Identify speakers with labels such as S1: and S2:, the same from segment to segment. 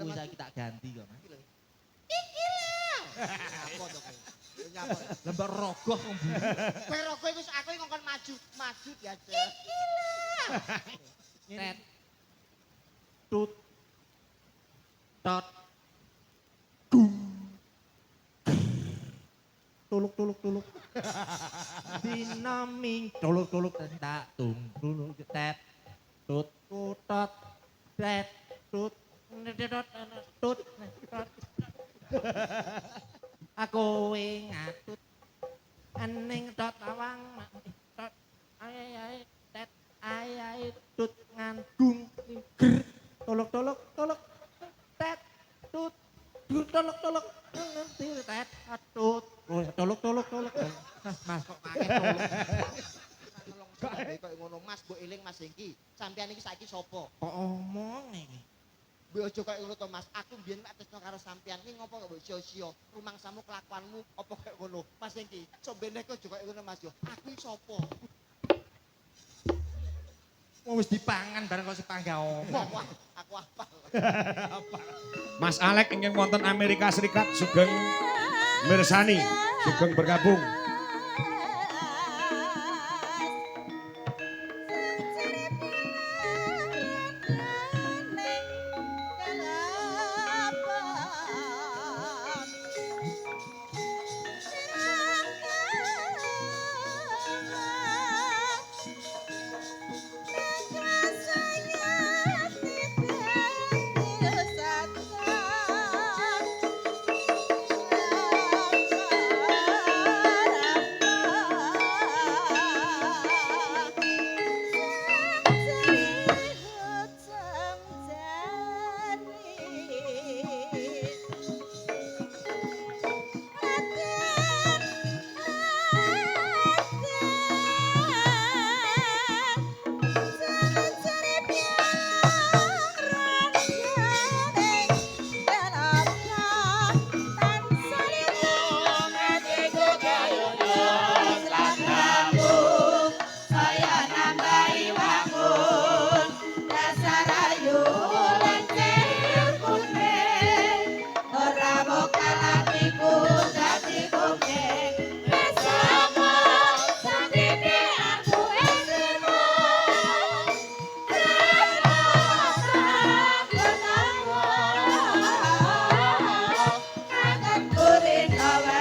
S1: kuwi saiki tak ganti kok, Mas.
S2: Iki lho. Apa to kowe? Nyapa?
S1: Lembak rogoh wong buri.
S2: Kowe rogo iku aku ngongkon maju diajak. Iki lho.
S1: Tet. Tut. Tot. Tuluk. Dinaming tuluk tak tung tuluk tet. Tut tot tet tut tut. Aku ngatut ening tot awang tot ay tet ay tut ngandung ger tolok tet tut tolok tet tut tolok Mas kok pakai tolok
S2: Kok ngono Mas, mbok eling Mas iki. Sampeyan iki saiki sapa?
S1: kok omong iki
S2: Mbok aja kaya ngono to Mas. Aku mbiyen mek tresno karo sampeyan iki ngopo kok mbok sia-sia. Rumangsamu kelakuanmu apa kaya ngono. Mas iki, sombene kok aja kaya ngono Mas yo. Aku iki sapa?
S1: wis dipangan bareng kok sepangga omong
S2: Wah, aku apal.
S3: Mas Alek ingin wonten Amerika Serikat sugeng mirsani, sugeng bergabung.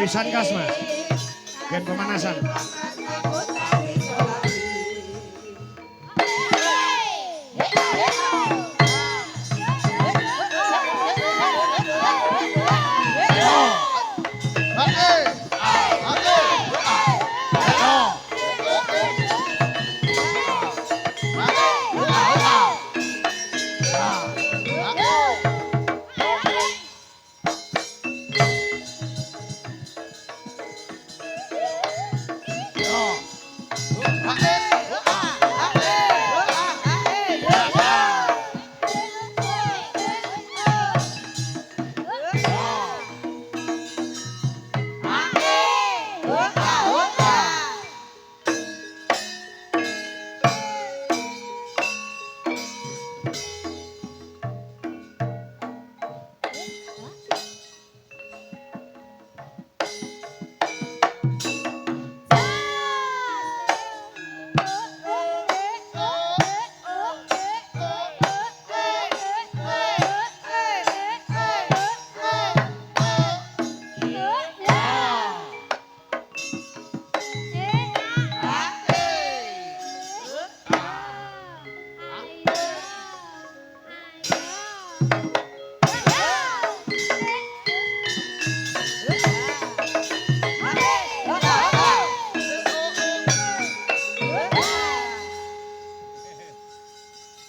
S3: Pisan kas Mas, gen pemanasan.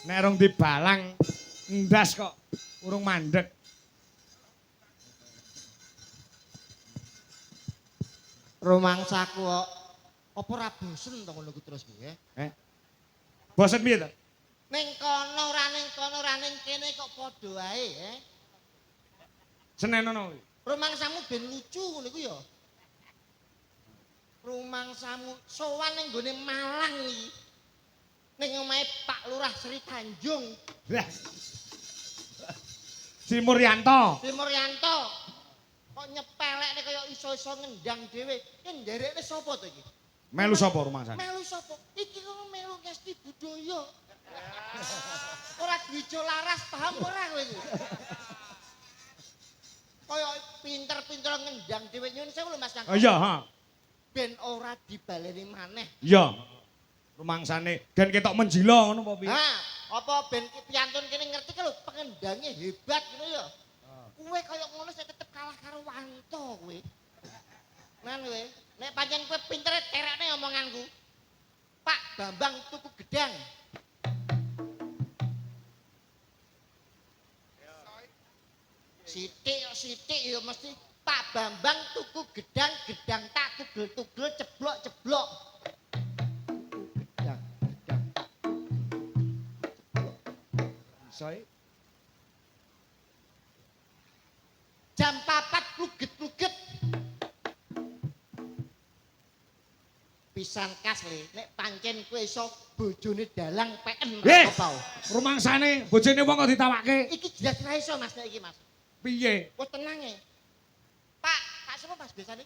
S3: Nek rong dibalang ndas kok urung mandek.
S2: Rumangsaku kok apa ora bosen to ngono ku terus kuwi?
S3: Bosen piye to?
S2: Ning kono ora ning kene kok padha wae,
S3: Senen ono kuwi.
S2: Rumangsamu ben lucu ngono iku ya. Rumangsamu sowan ning gone Malang iki. Ning omahe Pak Lurah Sri Tanjung.
S3: Lah. Si Muryanto.
S2: Sri Muryanto. Kok nyepelekne kaya iso-iso ngendang dhewe. Ki nderekne sapa to iki?
S3: Melu sapa rumangsane?
S2: Melu sapa? Iki kok melu Ngesti Budaya. Ora dwijo laras paham ora kowe iku? Kaya pinter-pinter ngendang dhewe nyun sewu lho Mas Kang.
S3: Oh iya, ha.
S2: Ben ora dibaleni maneh.
S3: Iya. Rumangsane gen ketok menjila ngono apa piye?
S2: Ha, apa ben piantun kene ngerti lho pengendange hebat ngono ya. Kowe kaya ngono sik tetep kalah karo Wanto kowe. Nan kowe, nek pancen kowe pintere terekne omonganku. Pak Bambang tuku gedang. Sithik ya mesti Pak Bambang tuku gedang, gedang tak tugel-tugel ceblok-ceblok. Gedang.
S3: Isoe.
S2: Jam 4 pluget-pluget. Pisan kas le, nek pancen kowe iso bojone dalang peken
S3: Eh!
S2: apa.
S3: Rumangsane bojone wong kok ditawake.
S2: Iki jelas ra iso Mas nek iki Mas.
S3: Piye?
S2: Wes tenang e. Pak sapa Mas biasane?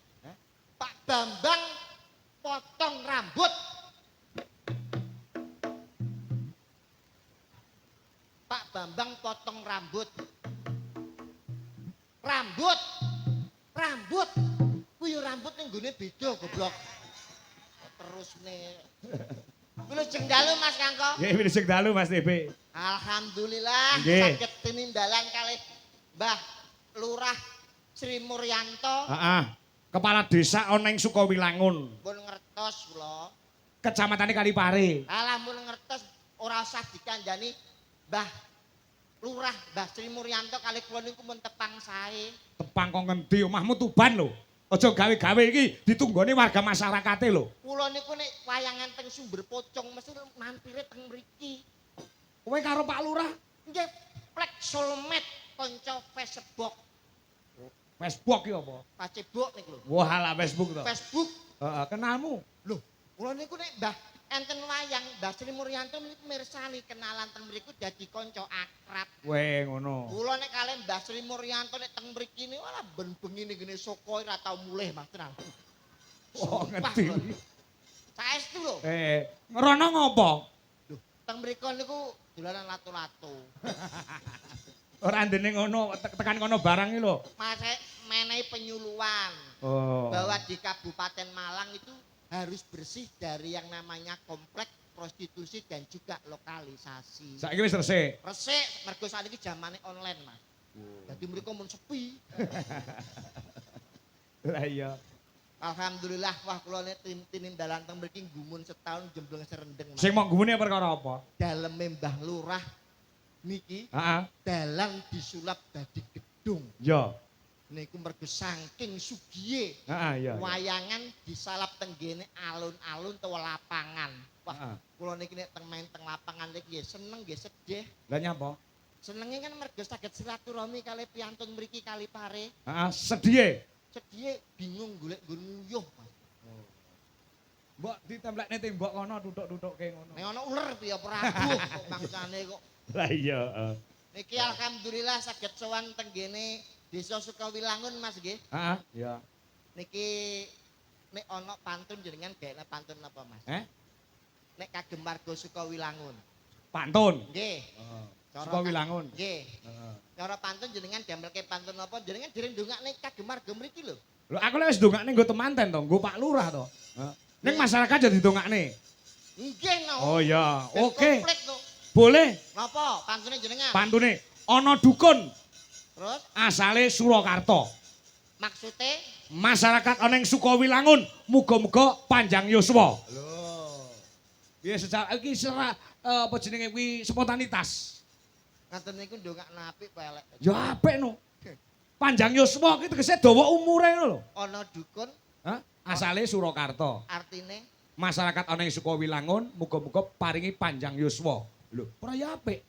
S2: Pak Bambang potong rambut. Pak Bambang potong rambut. Rambut. Kuwi yo rambut ning gone beda goblok. Terus nih. Kuwi jeng dalu Mas Kangko.
S3: Nggih, wis sing dalu Mas TB.
S2: Alhamdulillah
S3: Nggih.
S2: saged tinimbalan kalih Mbah Lurah Sri Muryanto.
S3: Heeh. Kepala desa ana ing Sukawilangun.
S2: Pun ngertos kula.
S3: Kecamatan Kalipare.
S2: Alah pun ngertos ora usah dikandani Mbah Lurah Mbah Sri Muryanto kalih kula niku mun tepang sae.
S3: Tepang kok ngendi omahmu Tuban lho. Aja gawe-gawe iki ditunggone warga masyarakate lho.
S2: Kula niku nek wayangan teng Sumber Pocong mesti mampire teng mriki.
S3: Kowe karo Pak Lurah
S2: Nggih plek soulmate kanca Facebook.
S3: Facebook ki apa?
S2: Facebook niku lho.
S3: Wah, ala Facebook to.
S2: Facebook.
S3: Heeh, kenalmu.
S2: Loh, kula niku nek Mbah enten wayang Mbah Sri Muryanto niku mirsani kenalan teng mriku dadi kanca akrab.
S3: Weh, ngono.
S2: Kula nek kalih Mbah Sri Muryanto nek teng mriki niku ora ben bengi ning gene Soko ora tau mulih Mas tenan.
S3: Oh,
S2: Sumpah,
S3: ngerti.
S2: lho. Saestu lho.
S3: Ngerono ngopo?
S2: Loh, teng mriku niku dolanan lato-lato.
S3: Ora ndene ngono, tekan kono barang iki lho.
S2: Mas menehi penyuluhan
S3: Oh.
S2: bahwa di Kabupaten Malang itu harus bersih dari yang namanya komplek prostitusi dan juga lokalisasi.
S3: Saiki wis resik.
S2: Resik mergo saiki zamane online, Mas. Jadi mereka mun sepi.
S3: Lah iya.
S2: Alhamdulillah wah kula nek tinimbalan teng mriki gumun setahun jembleng serendeng, Mas.
S3: Sing mok gumune perkara apa?
S2: Daleme Mbah Lurah niki
S3: Heeh.
S2: dalang disulap dadi gedung.
S3: Ya.
S2: Niku mergo saking sugihe
S3: Heeh, iya.
S2: wayangan disalap tenggene alun-alun utawa lapangan. Wah,
S3: Heeh.
S2: kula niki nek teng main teng lapangan niki nggih seneng nggih sedih.
S3: Lah nyapa?
S2: Senenge kan mergo saged silaturahmi kalih piantun mriki Kalipare.
S3: Heeh, sedhiye.
S2: Sedih bingung golek nggon nguyuh, Mas.
S3: Mbok ditemplekne tembok kono duduk-dudukke ngono.
S2: Nek ana uler piye Prabu kok bangsane kok.
S3: Lah iya, heeh.
S2: Niki alhamdulillah saged sowan tenggene Desa Sukawilangun Mas nggih.
S3: Heeh, iya.
S2: Niki nek ana pantun jenengan gawe pantun apa Mas? Nek kagem warga Sukawilangun.
S3: Pantun.
S2: Nggih.
S3: Heeh.
S2: Cara
S3: Sukawilangun.
S2: Nggih.
S3: Heeh.
S2: Cara pantun jenengan damelke pantun apa? Jenengan dereng ndongakne kagem warga mriki lho.
S3: Lho aku lek wis ndongakne nggo temanten to, nggo Pak Lurah to. Heeh. Ning masyarakat jadi ndongakne.
S2: Nggih no.
S3: Oh iya,
S2: Ben
S3: oke.
S2: komplit to.
S3: Boleh.
S2: Napa pantune jenengan?
S3: Pantune ana dukun
S2: Terus
S3: asale Surakarta.
S2: maksude
S3: Masyarakat ana ing Sukawilangun muga-muga panjang yuswa. Lho. Piye secara iki apa jenenge kuwi spontanitas.
S2: ngaten niku ndongakne apik apa elek?
S3: Ya apik no. Panjang yuswa ki tegese dawa umure ngono lho.
S2: Ana dukun
S3: Hah? Asale Surakarta.
S2: artine
S3: Masyarakat ana ing Sukawilangun muga-muga paringi panjang yuswa. Lho, ora ya apik.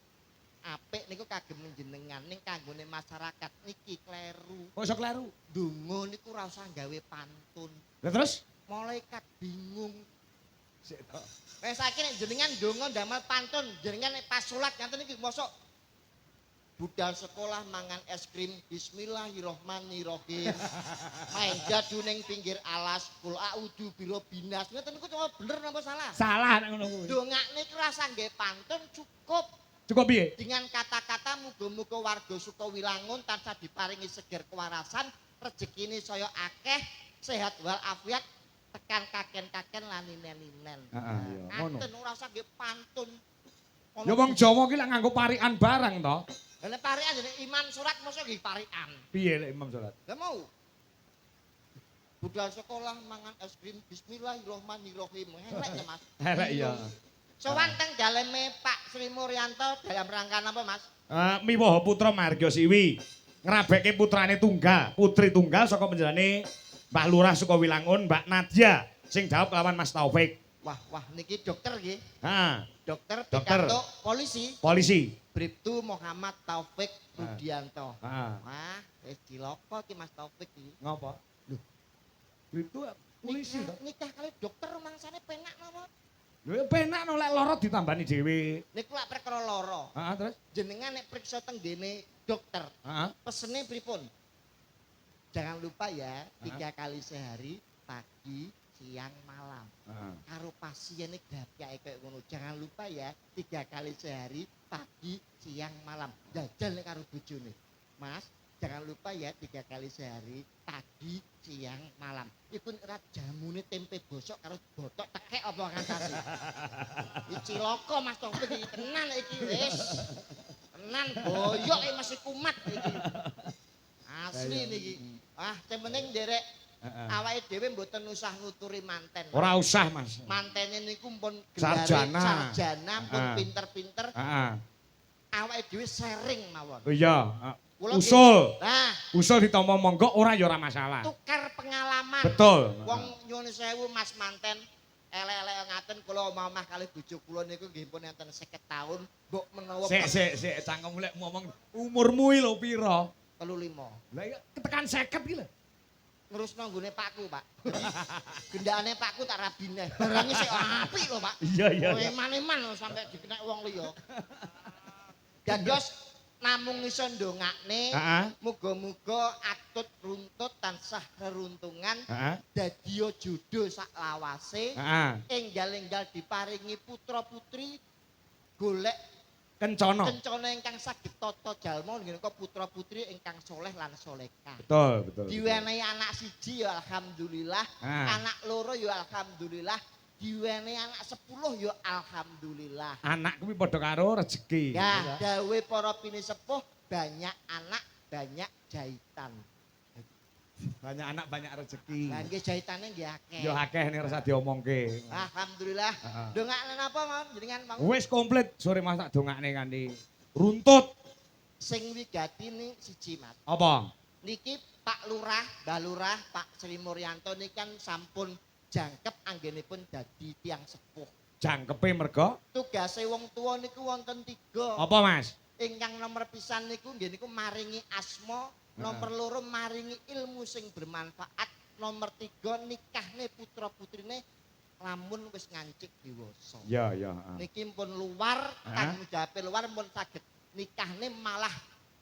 S2: apik niku kagem jenengan ning kanggone masyarakat niki kleru.
S3: Kok iso kleru?
S2: Donga niku ora usah gawe pantun.
S3: Lah terus?
S2: Malaikat bingung.
S3: Sik to.
S2: Wes saiki nek jenengan donga ndamel pantun, jenengan nek pas salat ngaten iki mosok budal sekolah mangan es krim bismillahirrahmanirrahim. Main jadu ning pinggir alas kul a'udzu birobinas. Ngoten niku cuma bener napa salah?
S3: Salah nek ngono kuwi.
S2: Dongakne ki rasa nggih pantun cukup
S3: Cukup piye?
S2: dengan kata-kata muga-muga warga Sukawilangun tansah diparingi seger kewarasan, rezekine saya akeh, sehat wal afiat, tekan kaken-kaken lan ninen-ninen.
S3: Heeh, iya, ngono.
S2: Ngaten ora usah nggih pantun.
S3: Ya wong Jawa ki lek nganggo parikan barang to.
S2: Lah parikan jenenge iman surat mosok nggih parikan.
S3: Piye lek Imam Salat?
S2: Lah mau. Budal sekolah mangan es krim bismillahirrahmanirrahim. Elek ya, Mas.
S3: Elek ya.
S2: Sowan teng daleme Pak Sri Muryanto dalam rangka apa, Mas?
S3: Miwaha putra Marga Siwi. Ngrabeke putrane tunggal, putri tunggal saka penjenengane Mbah Lurah Sukawilangun, Mbak Nadia sing jawab lawan Mas Taufik.
S2: Wah niki dokter nggih.
S3: Ha,
S2: Dokter
S3: Dokter.
S2: pikantuk polisi.
S3: polisi.
S2: Bribtu Muhammad Taufik Rudianto.
S3: Ha.
S2: Wah, wis cilaka ki Mas Taufik iki.
S3: Ngapa? Lho. Itu polisi to.
S2: Nikah kali dokter mangsane penak napa?
S3: Lho ya penak no lek lara ditambani dhewe.
S2: Niku lak perkara lara.
S3: Heeh, terus?
S2: Jenengan nek priksa teng dene dokter,
S3: Heeh.
S2: pesene pripun? Jangan lupa ya, 3 kali sehari, pagi, siang, malam.
S3: Heeh.
S2: Karo pasiene gapyake kayak ngono. Jangan lupa ya, 3 kali sehari, pagi, siang, malam. Jajal nek karo bojone. Mas, jangan lupa ya 3 kali sehari, pagi, siang, malam. Iku ora jamune tempe bosok karo botok tekek apa ngantasi. Iki cilaka Mas Taufik iki tenan iki wis. Tenan boyok masih kumat iki. Asli niki. Ah, sing penting nderek
S3: Heeh.
S2: awake dhewe mboten usah nuturi manten.
S3: Ora usah, Mas.
S2: Mantene niku pun gelare
S3: Sarjana.
S2: sarjana pun
S3: Heeh.
S2: pinter-pinter.
S3: Heeh.
S2: Awake dhewe sharing mawon.
S3: Oh iya.
S2: Kula
S3: Usul.
S2: Nah,
S3: Usul ditampa monggo ora ya ora masalah.
S2: tukar pengalaman.
S3: Betul.
S2: Wong nyuwun sewu Mas manten elek-elek ngaten kula omah-omah kalih bojo kula niku nggih pun enten 50 taun, mbok menawa
S3: Sik cangkemmu lek ngomong umurmu iki lho pira?
S2: 35.
S3: Lah ya ketekan 50 iki lho.
S2: Ngurusno nggone Pakku, Pak. Gendakane Pakku tak rabine. Barange sik apik lho, Pak.
S3: Iya.
S2: Eman-eman lho sampe dikenek wong liya. Dados namung iso ndongakne
S3: Heeh.
S2: muga-muga atut runtut tansah reruntungan
S3: Heeh.
S2: dadiya jodoh sak lawase
S3: Heeh.
S2: enggal-enggal diparingi putra-putri golek
S3: Kencana.
S2: kencana ingkang saged tata jalma nggih putra-putri ingkang soleh lan solehah.
S3: Betul.
S2: Diwenehi anak siji ya alhamdulillah,
S3: Ah.
S2: anak loro ya alhamdulillah, diwenehi anak 10 ya alhamdulillah.
S3: Anak kuwi padha karo rezeki.
S2: Ya, dawe para pinisepuh banyak anak banyak jahitan.
S3: Banyak anak banyak rezeki.
S2: Lah nggih jahitane nggih akeh.
S3: Yo akeh ning rasa diomongke.
S2: Alhamdulillah.
S3: Heeh.
S2: Dongakne napa mawon jenengan Mang?
S3: Wis komplit sore Mas tak dongakne kanthi runtut.
S2: Sing wigatine siji Mas.
S3: Apa?
S2: Niki Pak Lurah, Mbah Lurah, Pak Sri Muryanto niki kan sampun jangkep anggenipun dadi tiyang sepuh.
S3: Jangkepe merga
S2: Tugase wong tuwa niku wonten 3.
S3: apa Mas?
S2: Ingkang nomor pisan niku nggih niku maringi asma, nomor loro maringi ilmu sing bermanfaat, nomor 3 nikahne putra-putrine lamun wis ngancik dewasa.
S3: Ya.
S2: Niki pun luar, tanggung jawab luar pun saged nikahne malah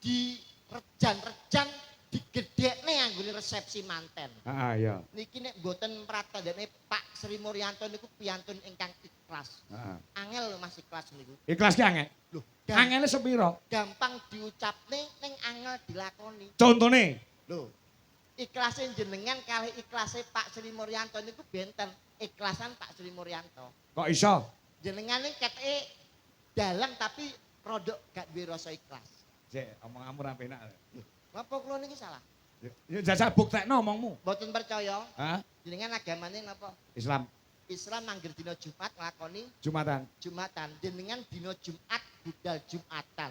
S2: direjan-rejan digedhekne anggone resepsi manten.
S3: Ya.
S2: Niki nek mboten pratandhane Pak Sri Muryanto niku piyantun ingkang ikhlas. Angel lho Mas ikhlas niku.
S3: Ikhlas ki angel.
S2: Lho,
S3: Angele sepira?
S2: gampang diucapne ning angel dilakoni.
S3: Contone.
S2: Lho, ikhlase jenengan kalih ikhlase Pak Sri Muryanto niku benten. Ikhlasan Pak Sri Muryanto.
S3: Kok iso?
S2: Jenengan iki keteke dalang tapi rodok gak duwe rasa ikhlas.
S3: Sik, omong-omong ra penak.
S2: Napa kula niki salah?
S3: Ya jajal buktekno omongmu.
S2: Mboten percaya.
S3: Hah?
S2: Jenengan agamane napa?
S3: Islam
S2: Islam mangger dina Jumat nglakoni
S3: Jumatan.
S2: Jumatan. Jenengan dina Jumat budal Jumatan.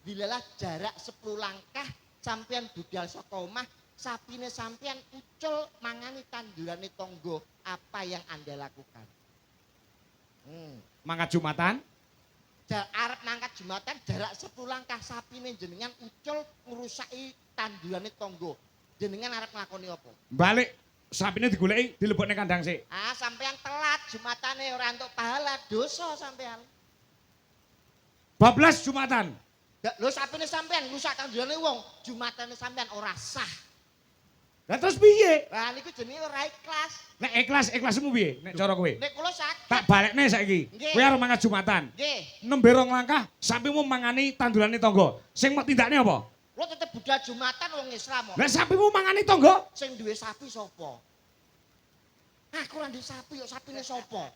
S2: Dilalah jarak 10 langkah sampean budal saka omah, sapine sampean ucul mangani tandurane tangga. Apa yang Anda lakukan?
S3: Mangkat Jumatan.
S2: Arep mangkat Jumatan jarak 10 langkah sapine jenengan ucul ngrusaki tandurane tangga. Jenengan arep nglakoni apa?
S3: Balik sapine digoleki dilebokne kandang sik.
S2: Ah, sampean telat Jumatane ora entuk pahala, dosa sampean.
S3: Bablas Jumatan.
S2: Lho sapine sampean rusak tanggulane wong, jumatane sampean ora sah.
S3: Lah terus piye?
S2: Lah niku jenenge ora ikhlas.
S3: Nek ikhlasmu piye? Nek cara kowe?
S2: Nek kula saged.
S3: Tak balekne saiki.
S2: Nggih.
S3: Kowe arep mangan Jumatan.
S2: Nggih.
S3: Nembe rong langkah sapimu mangani tandurane tangga. Sing mau tindakne apa?
S2: Kula tetep budal jumatan wong Islam kok.
S3: Lah sapimu mangani tangga?
S2: Sing duwe sapi sapa? Aku ora duwe sapi, kok sapine sapa?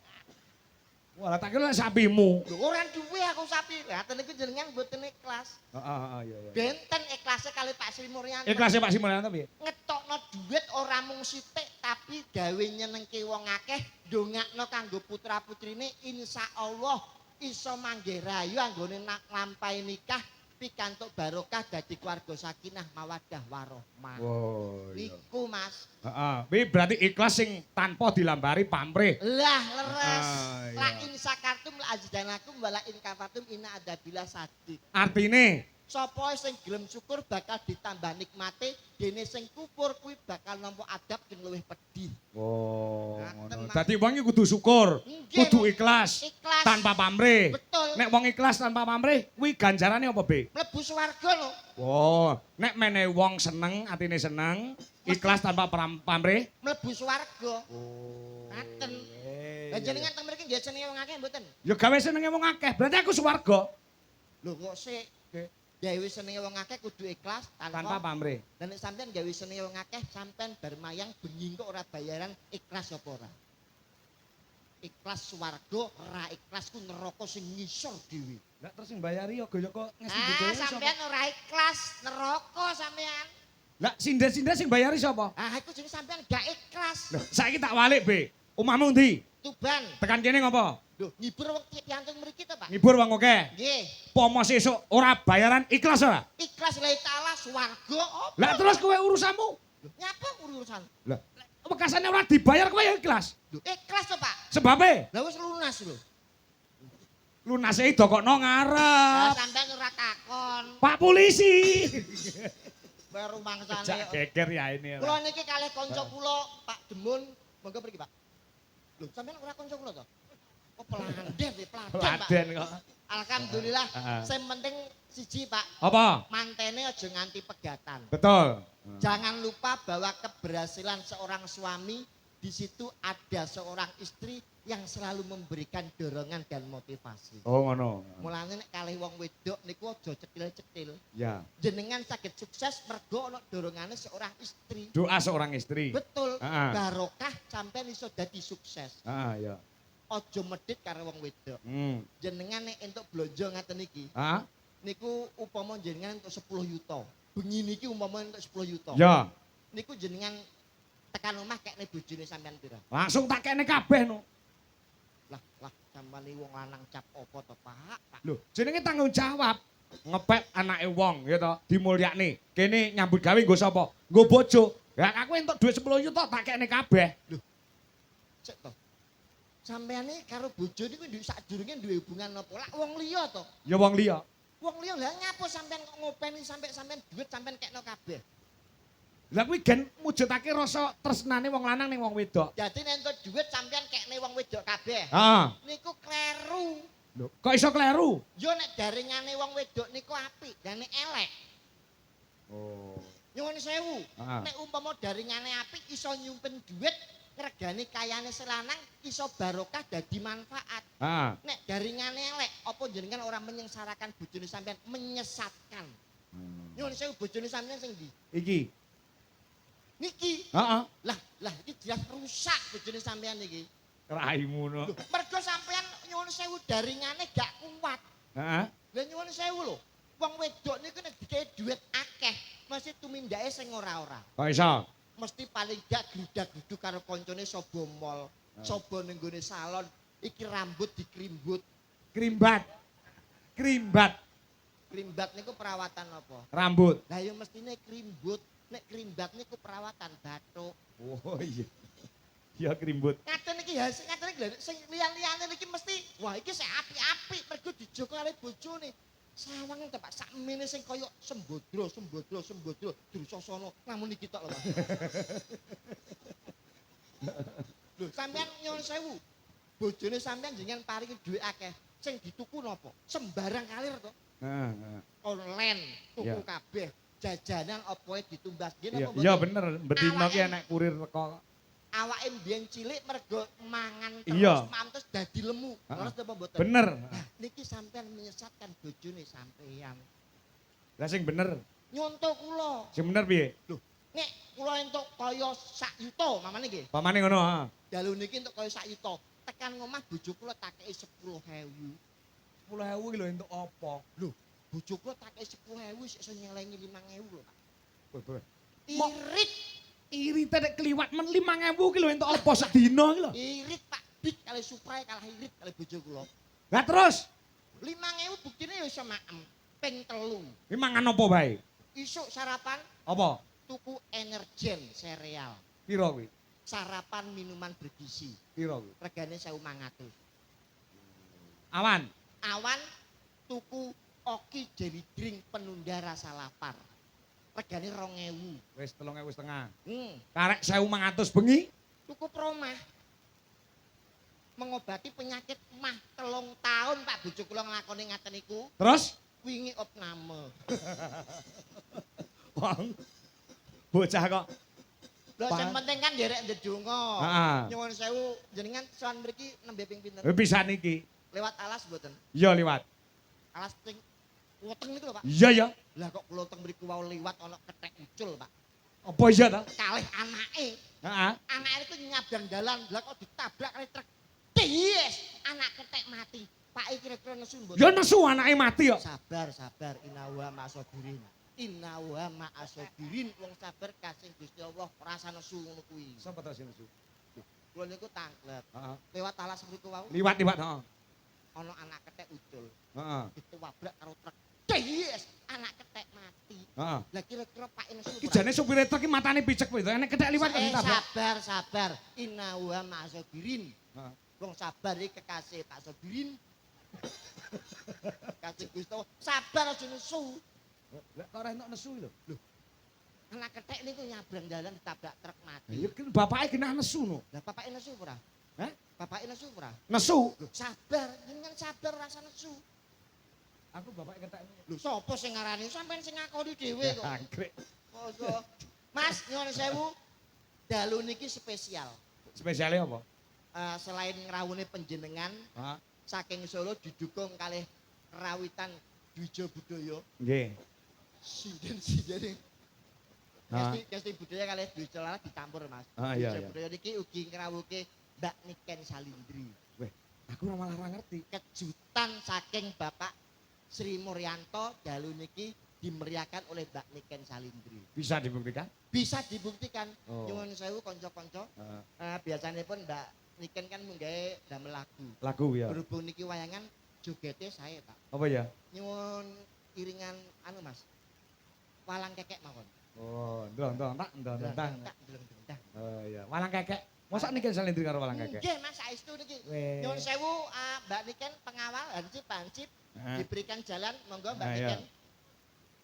S3: Walah tak kira sapimu.
S2: Lho ora duwe aku sapi. Lah ten niku jenengan mboten ikhlas.
S3: Heeh iya.
S2: Benten ikhlasnya kali Pak Sri Mulyanto.
S3: Ikhlase Pak Simulyanto piye?
S2: Ngetokno duit ora mung sithik tapi gawe nyenengke wong akeh, ndongakno kanggo putra-putrine insyaallah iso manggih rayu anggone nak nglampahi nikah pikantuk barokah dadi keluarga sakinah mawaddah warahmah.
S3: Oh iya.
S2: Niku Mas.
S3: Heeh, kuwi berarti ikhlas sing tanpa dilambari pamrih.
S2: Lah leres.
S3: iya.
S2: La in sakartum la azdanakum wala in kafartum inna adzabila sadid.
S3: Artine
S2: Sapa sing gelem syukur bakal ditambah nikmate, dene sing kufur kuwi bakal nampa adab sing luwih pedih.
S3: oh,
S2: Ngaten,
S3: ngono.
S2: Mas.
S3: Dadi wong iki kudu syukur,
S2: Nggih,
S3: kudu
S2: Mas.
S3: ikhlas,
S2: Ikhlas.
S3: tanpa pamrih.
S2: Betul.
S3: Nek wong ikhlas tanpa pamrih, kuwi ganjarane apa, Be?
S2: Mlebu swarga lho.
S3: Oh, nek menehi wong seneng, atine seneng, ikhlas tanpa pamrih.
S2: Mlebu swarga.
S3: Oh.
S2: Ngaten. Lah jenengan teng mriki nggih senenge wong akeh mboten?
S3: Ya gawe senenge wong akeh, berarti aku swarga
S2: Lho kok sik gawe senenge wong akeh kudu ikhlas
S3: tanpa pamrih.
S2: Dan nek sampean gawe senenge wong akeh sampean bar mayang bengi kok ora bayaran ikhlas apa ora? Ikhlas swarga, ora ikhlas ku neraka sing ngisor dhewe.
S3: Lah terus sing bayari ya kok ngesti
S2: Ah,
S3: bojoe
S2: sampean ora ikhlas neraka sampean.
S3: Lah sindes-sindes sing bayari sapa?
S2: Ah, iku jenenge sampean gak ikhlas.
S3: Loh, saiki tak walik, Be. Omahmu ndi?
S2: Tuban.
S3: Tekan kene ngopo?
S2: Lho, ngibur wong piantun mriki to, Pak?
S3: Ngibur wong akeh.
S2: Nggih.
S3: Pomo sesuk ora bayaran ikhlas ora?
S2: Ikhlas lillahi taala swarga apa?
S3: Lah terus kowe urusanmu?
S2: Lho, nyapa urusan?
S3: Lah wekasane ora dibayar kowe ya ikhlas.
S2: Lho, ikhlas to, Pak?
S3: Sebabe
S2: Lah wis lunas lho.
S3: lunase dokokno
S2: Lah
S3: ngarep.
S2: sampean ora takon.
S3: Pak polisi.
S2: Baru mangsane.
S3: Jak geger ya ini.
S2: Kula niki kalih kanca kula Pak Demun, monggo mriki, Pak. Lho, sampean ora kanca kula to? Oh, peladen, Pak.
S3: Laden kok.
S2: Alhamdulillah,
S3: Heeh.
S2: sing penting siji, Pak.
S3: Apa?
S2: Mantene aja nganti pegatan.
S3: Betul.
S2: Jangan lupa bahwa keberhasilan seorang suami di situ ada seorang istri yang selalu memberikan dorongan dan motivasi.
S3: Oh ngono.
S2: Mulane nek kalih wong wedok niku aja cetil-cetil.
S3: Ya.
S2: Jenengan saged sukses mergo ana dorongane seorang istri.
S3: Doa seorang istri.
S2: Betul.
S3: Heeh.
S2: Barokah sampean iso dadi sukses.
S3: Ah ya.
S2: Aja medhit karo wong wedok. Jenengan nek entuk blonjo ngaten iki,
S3: Ah?
S2: niku upama jenengan entuk 10 yuta. Bengi niki umpama entuk 10 yuta.
S3: Ya.
S2: Niku jenengan tekan omah kekne bojone sampean pira?
S3: Langsung tak kene kabeh no.
S2: Lah sampeyan wong lanang cap apa to, Pak? Pak.
S3: Loh, jenenge tanggung jawab. Ngepet anake wong ya to, dimulyakne. Kene nyambut gawe nggo sapa? Nggo bojo. Ya aku entuk duit 10 juta tak kene kabeh.
S2: Cek to. Sampeyan iki karo bojo niku nduk sadurunge duwe hubungan apa? Lah wong liya to.
S3: Ya wong liya.
S2: Wong liya lah ngapa sampean kok ngopeni sampe sampean duit sampean kekno kabeh.
S3: Lah kuwi gen mujudake rasa tresnane wong lanang ning wong wedok.
S2: Dadi nek entuk duit sampean kekne wong wedok kabeh.
S3: Heeh.
S2: Niku kleru.
S3: Lho, kok iso kleru?
S2: Yo nek daringane wong wedok niku apik, dan nek elek.
S3: Oh.
S2: Nyuwun sewu.
S3: Heeh.
S2: Nek umpama daringane apik iso nyimpen duit ngregani kayane selanang iso barokah dadi manfaat.
S3: Heeh.
S2: Nek daringane elek apa jenengan ora menyengsarakan bojone sampean, menyesatkan. Nyuwun sewu bojone sampean sing ndi?
S3: Iki.
S2: Niki.
S3: Heeh.
S2: Lah iki jelas rusak bojone sampean iki.
S3: Raimu no.
S2: Mergo sampean nyuwun sewu daringane gak kuat.
S3: Heeh.
S2: Lah nyuwun sewu lho. Wong wedok niku nek dikei duit akeh, mesti tumindake sing ora-ora.
S3: Kok iso?
S2: Mesti paling gak gludak-gluduk karo koncone sobo mall, sobo ning gone salon, iki rambut dikrimbut.
S3: Krimbat. Krimbat
S2: Krimbat niku perawatan apa?
S3: rambut.
S2: Lah ya mestine krimbut. Nek krimbat niku perawatan bathuk.
S3: Oh iya. Ya krimbut.
S2: Ngaten iki hasil ngaten iki lho, sing liyan-liyane iki mesti wah iki sing apik-apik mergo dijogo karo bojone. Sawang to Pak, sakmene sing kaya sembodro, Drusasana, namun iki tok lho Pak. Lho, sampean nyuwun sewu. Bojone sampean jenengan paringi dhuwit akeh. Sing dituku napa? Sembarang kalir to.
S3: Heeh.
S2: Online tuku
S3: Ya.
S2: kabeh. Jajanan apa wae ditumbas. Nggih
S3: Iya,
S2: napa
S3: iya
S2: mboten?
S3: bener, bedino ki
S2: Awake-
S3: enek kurir teko.
S2: Awake mbiyen cilik mergo mangan
S3: Iya.
S2: terus mantus dadi lemu.
S3: Heeh.
S2: Leres napa mboten?
S3: Bener.
S2: Nah, niki sampean menyesatkan bojone sampean.
S3: Lah sing bener.
S2: Nyontok kula.
S3: Sing bener piye?
S2: Lho, nek kula entuk kaya sak yuta mamane nggih.
S3: Pamane ngono, heeh.
S2: Dalu niki entuk kaya sak yuta. Tekan ngomah bojo kula tak kei 10.000.
S3: 10.000 ki lho entuk apa?
S2: Lho, bojo kula tak kei 10.000 sik iso nyelengi 5.000 lho, Pak.
S3: Weh.
S2: Irit,
S3: Irit nek kliwat men 5.000 ki lho entuk apa sedina ki lho.
S2: irit Pak. Bit kali suprai kalah irit kali bojo kula.
S3: Lah terus
S2: 5.000 buktine ya iso maem. Ping 3.
S3: ki mangan apa bae?
S2: Isuk sarapan
S3: Apa?
S2: tuku energen sereal.
S3: Piro kuwi?
S2: Sarapan minuman bergizi.
S3: Piro kuwi?
S2: Regane 1.500.
S3: Awan.
S2: Awan tuku Oki jelly drink penunda rasa lapar. Regane 2.000.
S3: Wis 3.500.
S2: Karek
S3: Karek 1.500 bengi.
S2: tuku promah. Mengobati penyakit mah 3 tahun Pak bojo kula nglakoni ngaten niku.
S3: Terus
S2: Wingi opname.
S3: wong bocah kok
S2: Lho sing penting kan nderek ndedonga.
S3: Heeh.
S2: Nyuwun sewu jenengan sowan mriki nembe ping pinten?
S3: pisan iki.
S2: Lewat alas mboten?
S3: Iya liwat.
S2: Alas sing weteng niku lho Pak.
S3: Iya ya.
S2: Lah kok kula teng mriku wau liwat ana kethek ucul Pak.
S3: Apa iya ta?
S2: Kalih anake.
S3: Heeh.
S2: Anake itu nyabrang dalan, lah kok ditabrak kali truk. Ties, anak ketek mati. Pak kira-kira nesu mboten?
S3: Ya nesu anake mati kok.
S2: Sabar, sabar. Inawa ma'asobirin. Inawa ma'asobirin. Wong sabar kasih Gusti Allah rasa nesu ngono kuwi.
S3: Sapa ta sing nesu?
S2: Kula niku tanglet.
S3: Heeh.
S2: Lewat alas mriku wau
S3: Liwat heeh.
S2: ana anak ketek ucul.
S3: Heeh.
S2: Ditwabrak karo truk. Ties, anak ketek mati.
S3: Heeh.
S2: Lah kira-kira Pak nesu.
S3: Ki jane supir truk ki matane picek kuwi to. Enek kethek liwat kok ditabrak.
S2: Sabar, sabar. Inawa ma'asobirin.
S3: Heeh.
S2: Wong sabar iki kekasih Pak Sobirin. Kasih Gusti Allah, sabar aja nesu.
S3: Lah kok ora entuk nesu lho. Lho,
S2: Anak ketek niku nyabrang dalan ditabrak truk mati.
S3: ya kan bapake kena nesu no.
S2: Lah bapake nesu ora?
S3: Hah?
S2: Bapake nesu ora?
S3: Nesu.
S2: Lho, sabar, jenengan sabar rasa nesu.
S3: Aku bapake ketek.
S2: Lho, sapa sing ngarani? Sampeyan sing ngakoni dhewe kok.
S3: Anggrek.
S2: Mosok. Mas, nyuwun sewu. Dalu niki spesial.
S3: Spesiale apa?
S2: Selain ngrawuhne panjenengan
S3: Heeh.
S2: saking Solo didukung kalih rawitan Dwija Budaya.
S3: Nggih.
S2: Sinden-sinden.
S3: Ah.
S2: Casting budaya kalih Dwija Lala dicampur Mas.
S3: Ah, iya,
S2: Dwija
S3: iya.
S2: Budaya niki ugi ngrawuhke Mbak Niken Salindri.
S3: Weh, aku ora malah ora ngerti.
S2: Kejutan saking Bapak Sri Muryanto dalu niki dimeriahkan oleh Mbak Niken Salindri.
S3: Bisa dibuktikan?
S2: Bisa dibuktikan.
S3: Oh.
S2: Nyuwun sewu kanca-kanca.
S3: Heeh.
S2: Biasanya pun Mbak Niken kan menggawe damel lagu.
S3: Lagu ya.
S2: Berhubung niki wayangan jogete saya Pak.
S3: Apa ya?
S2: Nyuwun iringan anu Mas. Walang kekek mawon.
S3: Oh, ndong tak ndong.
S2: Tak deleng-deleng.
S3: Oh iya, walang kekek. Mosok niki salindri karo walang kekek.
S2: Nggih Mas saestu niki.
S3: Weh.
S2: Nyuwun sewu Mbak Niken pengawal hansip
S3: Heeh.
S2: diberikan jalan monggo Mbak
S3: Ah, iya.
S2: Niken.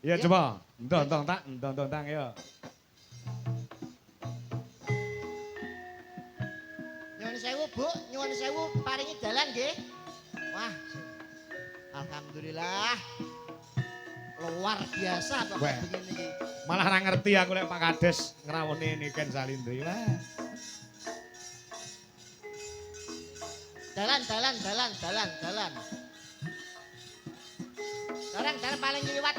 S3: Iya
S2: Ya.
S3: coba. Ndong tak ndong ya.
S2: Nyuwun sewu Bu, nyuwun sewu paringi dalan nggih. Wah. Alhamdulillah. Luar biasa
S3: Weh.
S2: pokoknya begini iki.
S3: Malah ora ngerti aku lek Pak Kades ngrawone Niken Salindri. Wah.
S2: Dalan. Dalan paling liwat.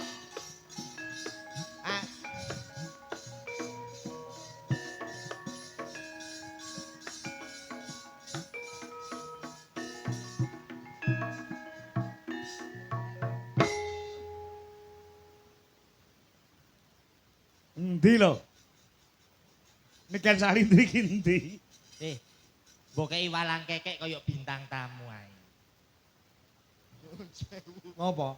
S2: Ah.
S3: Endi lho? Niken Salindri ki endi?
S1: Mbokei walang kekek kaya bintang tamu ae.
S2: Nyuwun sewu.
S3: Ngopo?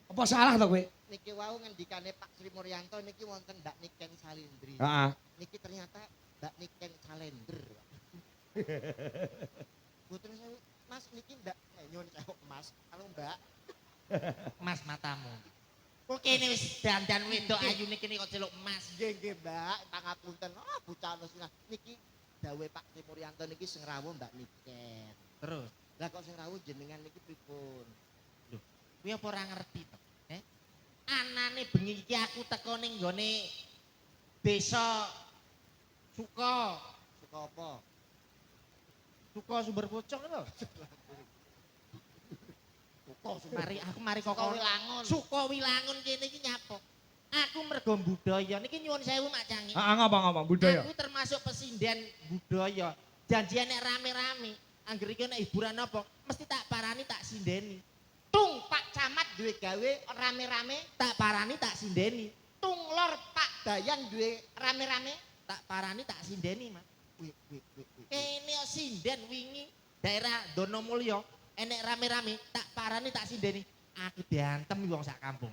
S3: Apa salah to kowe?
S2: Niki wau ngendikane Pak Sri Muryanto niki wonten Mbak Niken Salindri.
S3: Heeh.
S2: Niki ternyata Mbak Niken Salender. Boten sewu, Mas niki Mbak nyuwun sewu Mas, kalau Mbak.
S1: Mas matamu. Kok kene wis dandan wedok ayu niki kok celuk Mas.
S2: Nggih Mbak, pangapunten. Bocah nesunah niki dawuhe Pak Sri Muryanto niki sing rawuh Mbak Niken.
S1: Terus,
S2: Lah kok sing rawuh jenengan niki pripun?
S1: kuwi apa ora ngerti to? Anane bengi iki aku teko ning nggone desa Suka.
S2: Suka apa?
S1: Suka Sumber Pucuk lho.
S2: Suka
S1: Mari kok
S2: Suka Wilangun.
S1: Suka Wilangun kene iki nyapa? Aku mergo budaya niki nyuwun sewu Mak Cangi.
S3: Heeh, ngapa budaya.
S1: Aku termasuk pesinden budaya. Janjian nek rame-rame. Angger iki nek hiburan apa, mesti tak parani tak sindeni.
S2: Tung Pak Camat duwe gawe rame-rame,
S1: Tak parani tak sindeni.
S2: tung Lor Pak Dayan duwe rame-rame.
S1: Tak parani tak sindeni, Mas.
S2: Wih.
S1: Kene sinden wingi daerah Donomulyo enek rame-rame tak parani tak sindeni. Aku diantem wong sak kampung.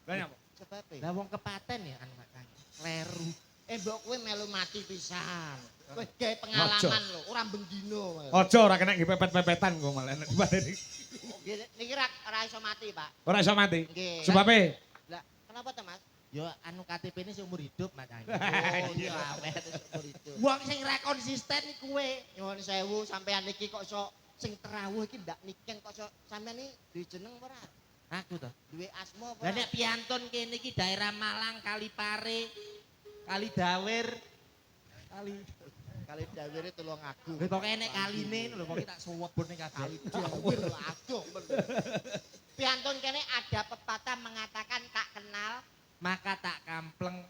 S3: Lah nyapa?
S2: Sebabe.
S1: Lah wong kepaten ya anu Mak Cangi. Kleru.
S2: Mbok kowe melu mati pisan. Kowe gawe pengalaman lho, ora bendino.
S3: Aja ora kena nggih pepet-pepetan kok malah nek dipateni.
S2: Niki ora iso mati, Pak.
S3: Ora iso mati.
S2: Nggih.
S3: Sebabe
S2: Lah, kenapa to, Mas?
S1: Yo anu KTP ini seumur hidup Mak Cangi.
S2: Oh, iya awet seumur itu.
S1: Wong sing ra konsisten iki kowe.
S2: Nyuwun sewu sampean iki kok iso sing terawuh iki ndak nikeng kok iso sampean iki duwe jeneng ora?
S1: Aku to.
S2: Duwe asma apa?
S1: Lah nek piantun kene iki daerah Malang, Kalipare, Kalidawir,
S2: Kali dawire tulung agung.
S1: lha pokoke nek kaline lho pokoke tak suwebun ning kabeh.
S2: Dawir agung bener. Piantun kene ada pepatah mengatakan tak kenal,
S1: Maka tak kampleng,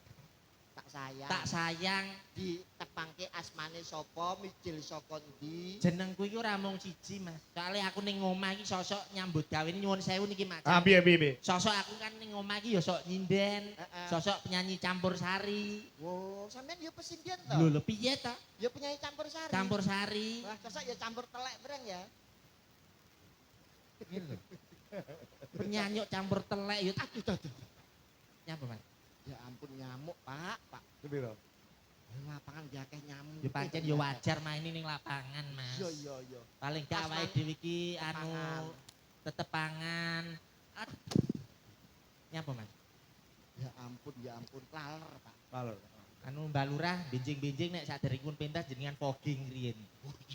S2: tak sayang.
S1: tak sayang.
S2: Ditepangke asmane sapa, mijil saka ndi?
S1: Jenengku iki ora mung siji, Mas. Soale aku ning omah iki sosok nyambut gawe nyuwun sewu niki Mas.
S3: ah piye.
S1: Sosok aku kan ning omah iki ya sok nyinden,
S2: Heeh.
S1: sosok penyanyi campur sari.
S2: Wow, sampean ya pesindian to?
S1: Lho piye ta?
S2: Ya penyanyi campur sari.
S1: Campur sari.
S2: Wah, cocok ya campur telek bareng ya.
S1: Penyanyi campur telek ya
S2: Aduh.
S1: nyapa, Mas?
S2: Ya ampun nyamuk, Pak.
S3: Sepiro?
S2: Lapangan diakeh nyamuk.
S1: Ya pancen ya wajar main ning lapangan, Mas.
S2: Iya.
S1: Paling gak awake dhewe iki anu tetepangan. Nyapa, Mas?
S2: Ya ampun, laler, Pak.
S3: Laler.
S1: Anu Mbak Lurah benjing-benjing nek saderengipun pentas jenengan fogging riyen.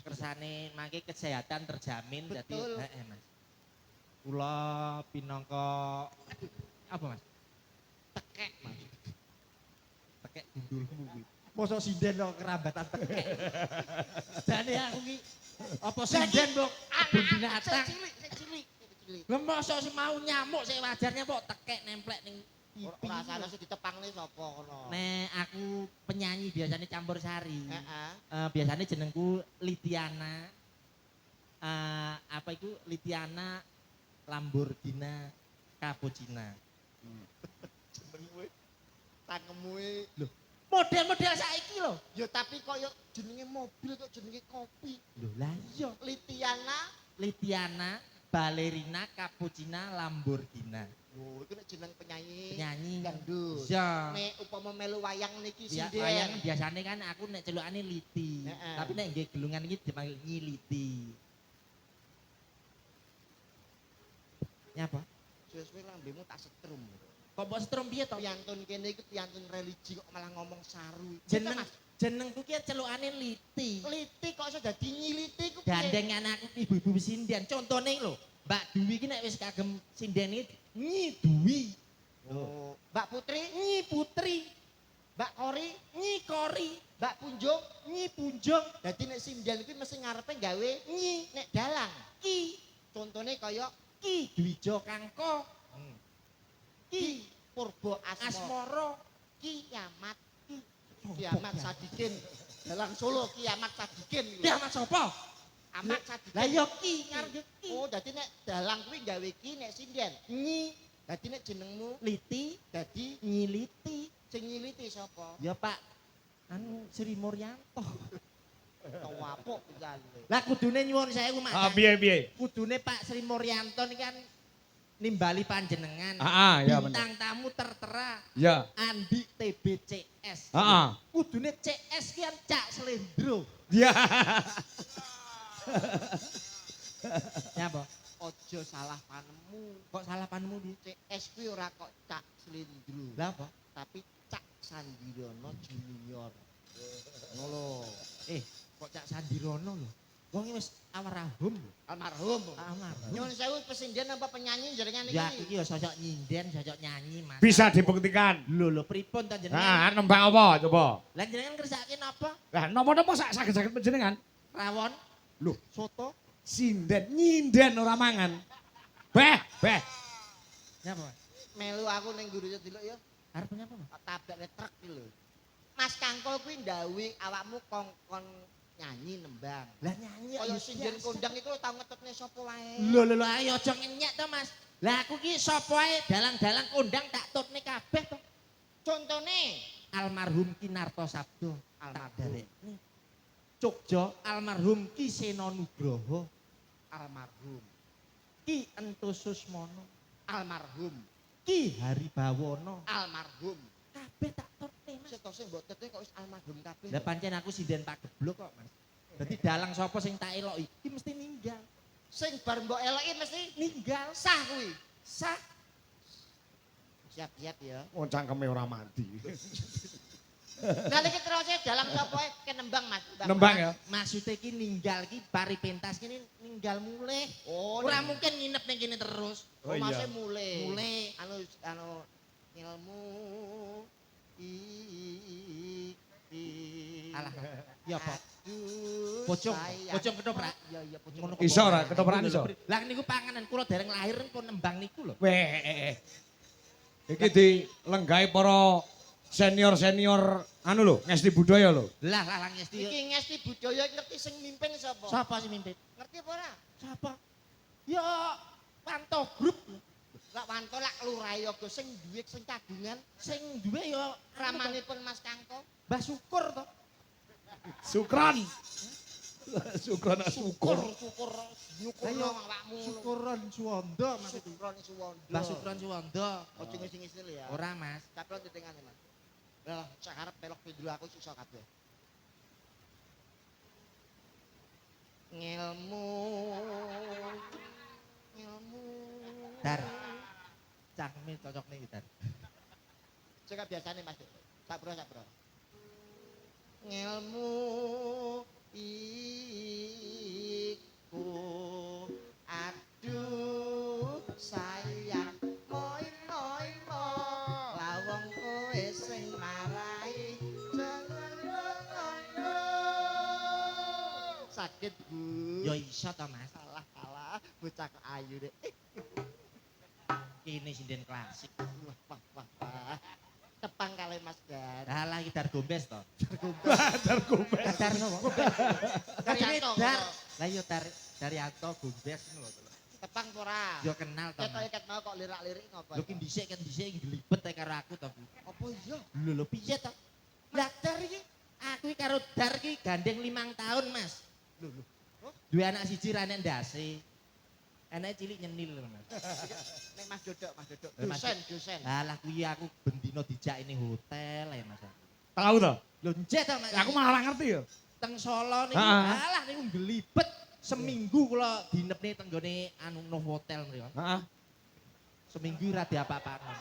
S1: Kersane mangke kesehatan terjamin dadi
S2: Betul.
S1: heeh, Mas. Kula pinangka apa, Mas?
S2: Tekek, Mas.
S1: Tekek gundulmu kuwi. Mosok sinden kok kerambatan tekek. Jane aku ki apa sinden kok kebun binatang.
S2: Sik cilik.
S1: Lah mosok si mau nyamuk sik wajarnya kok tekek nemplek ning pipi.
S2: Ora sana sing ditepangne sapa kono.
S1: Nek aku penyanyi biasanya campur sari.
S2: Heeh.
S1: Biasanya jenengku Litiana. Apa itu Litiana Lamborghini Cappuccina.
S2: Jenengmu tangemu lho.
S1: Model-model saiki lho.
S2: Ya tapi koyo jenenge mobil kok jenenge kopi.
S1: Lho lah iya. Litiana Ballerina Cappuccina Lamborghini.
S2: Oh, itu nek jeneng penyanyi.
S1: Penyanyi.
S2: Gandus.
S1: Iya.
S2: Nek upama melu wayang niki
S1: Ya,
S2: sinden.
S1: wayang biasanya kan aku nek celukane Liti.
S2: Heeh.
S1: Tapi nek nggih gelungan iki dipanggil Nyiliti. Nyapa?
S2: Suwe-suwe lambemu tak setrum.
S1: Kok mbok setrum piye to?
S2: Piantun kene iki piantun religi kok malah ngomong saru.
S1: Jenengku ki celukane Liti.
S2: Liti kok iso dadi nyiliti ku piye?
S1: Gandeng anakku ibu-ibu sindian. Contone lho, Mbak Dwi ki nek wis kagem sinden iki Nyi Dwi.
S2: Oh, Mbak Putri,
S1: Nyi Putri,
S2: Mbak Kori,
S1: Nyi Kori,
S2: Mbak Punjung.
S1: Nyi Punjung,
S2: Dadi nek sinden kuwi mesti ngarepe gawe
S1: Nyi
S2: nek dalang.
S1: Ki,
S2: Contone kaya
S1: Ki Dwijo Kangko,
S2: Ki Purbo Asmo,
S1: Asmoro,
S2: Kiamat, Kiamat Sadikin. Dalang Solo Kiamat Sadikin.
S1: Kiamat sapa?
S2: Amat Sadikin.
S1: Lah ya Ki, ngarep Ki.
S2: Oh, dadi nek dalang kuwi gawe ki nek sinden.
S1: Nyi
S2: Dadi nek jenengmu
S1: Liti,
S2: dadi
S1: Nyiliti.
S2: sing nyiliti sapa?
S1: Ya Pak, anu Sri Muryanto.
S2: Tawapuk pisan.
S1: Lah kudune nyuwun sewu Mak.
S3: Ah piye.
S1: Kudune Pak Sri Muryanto ini kan nimbali panjenengan.
S3: Ya bener.
S1: Bintang tamu tertera
S3: Ya.
S1: Andi TBCS.
S3: Heeh.
S1: Kudune CS ki kan Cak Slendro.
S3: Ya.
S1: Nyapa?
S2: Ojo salah panemu.
S1: Kok salah panemu di?
S2: CS kuwi ora kok Cak Slindro.
S1: Lah apa?
S2: Tapi Cak Sandirono Junior. Ngono lho.
S1: Kok Cak Sandirono lho. Wong iki wis awarahum.
S2: Almarhum.
S1: Almarhum.
S2: Nyuwun sewu pesindian apa penyanyi jenengan
S1: Ya
S2: iki?
S1: iki ya sosok nyinden, sosok nyanyi Mas.
S3: Bisa dibuktikan.
S1: Lho pripun to jenengan?
S3: Nah, nembang apa coba?
S1: Lah jenengan ngersake napa?
S3: Lah napa-napa saged-saged panjenengan.
S1: Rawon?
S3: Lho,
S1: Soto?
S3: sinden, nyinden ora mangan. Beh.
S1: Nyapa?
S2: Melu aku ning guru delok ya.
S1: Arep nyapa Mas?
S2: Tabrak truk iki lho. Mas Kangkol kuwi ndawuhi awakmu kongkon nyanyi nembang.
S1: Lah nyanyi
S2: Kaya
S1: ya
S2: sinjen
S1: biasa.
S2: kondang iku tau ngetutne sapa wae.
S1: Lho ayo aja ngenyek to Mas. Lah aku ki sapa ae dalang-dalang kondang tak tutne kabeh to.
S2: Contone
S1: Almarhum Kinarto Sabdo,
S2: Almarhum.
S1: Jogja almarhum Ki Seno Nugroho,
S2: almarhum,
S1: Ki Entu Susmono,
S2: almarhum,
S1: Ki Haribawono.
S2: almarhum.
S1: Kabeh tak tutne Mas.
S2: Setose mbok tetne kok wis almarhum kabeh.
S1: Lah pancen aku sinden Pak Geblok kok Mas. Dadi dalang sapa sing tak eloki iki mesti ninggal.
S2: Sing bar mbok eloki mesti
S1: Ninggal.
S2: sah kuwi.
S1: Sah.
S2: Siap-siap ya.
S3: Wong cangkeme ora mati.
S2: Lah iki terus dalang sapa ae kenembang Mas.
S3: Nembang ya.
S1: Maksudnya ki ninggal ki pari pentas kini ninggal mulih.
S2: Oh,
S1: Ora mungkin nginep ning kene terus.
S3: Oh, iya.
S2: masih mulai.
S1: Mulai.
S2: Anu ilmu iki.
S1: Alah. Ya apa?
S2: Aduh,
S1: Pocong,
S2: sayang.
S1: pocong ketoprak.
S2: Iya iya pocong.
S1: Ngono
S3: Iso ora ketoprakan iso.
S1: Lah niku panganan kula dereng lahir pun nembang niku lho.
S3: Weh. Iki dilenggahi para senior-senior anu lho, ngesti budaya lho.
S1: Lah lah ngesti.
S2: Iki ngesti budaya ngerti sing mimpin sapa?
S1: Sapa sing mimpin?
S2: Ngerti apa ora?
S1: Sapa? Ya Wanto Grup.
S2: Lak wanto lak lurahe yoga sing duwe sing kagungan
S1: Sing duwe ya
S2: ramanipun Mas Kangko.
S1: Mbah Syukur to.
S3: Sukran. Sukran
S2: Syukur,
S3: syukur.
S2: syukur, nyukur
S1: Ayo,
S2: awakmu.
S1: Syukuron Suwanda maksud.
S2: Syukuron Suwondo.
S1: Mbah Syukron Suwanda.
S2: Ojo ngisi-ngisi lho ya.
S1: Ora Mas.
S2: Caplok ditengane, Mas. Lah, sakarep pelok pindro aku iso kabeh. Ngilmu.
S1: Dar. Cangkeme cocok ning Dar.
S2: Sing biasane Mas. Sapro. Ngilmu iku aduh sayang moi lawang kowe sing marai jangan ngono sakit Bu
S1: Ya iso to Mas.
S2: salah bocah kok ayu deh
S1: Kene sinden klasik.
S2: wah tepang kali Mas Gar
S1: Lah lah iki Dar Gombes to.
S3: Dar gombes.
S1: Dar sapa?
S2: Daryanto.
S1: Dar. Lah yo Daryanto Gombes ngono lho.
S2: tepang ora
S1: Yo kenal to.
S2: kita ikat mau kok lirak-lirik ngopo
S1: Lho ki dhisik iki glibet ae karo aku to.
S2: apa iya
S1: Lho piye to? Lah Dar iki aku iki karo Dar iki gandeng 5 tahun Mas.
S2: lho
S1: Duwe anak siji rane ndase. Anake cilik nyenil lho Mas.
S2: nek Mas Dodok
S1: Mas-
S2: dosen
S1: Lah kuwi aku bendino dijak ini hotel ae Mas.
S3: Tahu to?
S1: Lho njeh to Mas.
S3: Aku malah ora ngerti ya.
S1: Teng Solo niku
S3: Heeh.
S1: alah niku glibet seminggu kula dinepne tenggone anu no hotel mriku.
S3: Heeh.
S1: Seminggu ora diapa-apakno.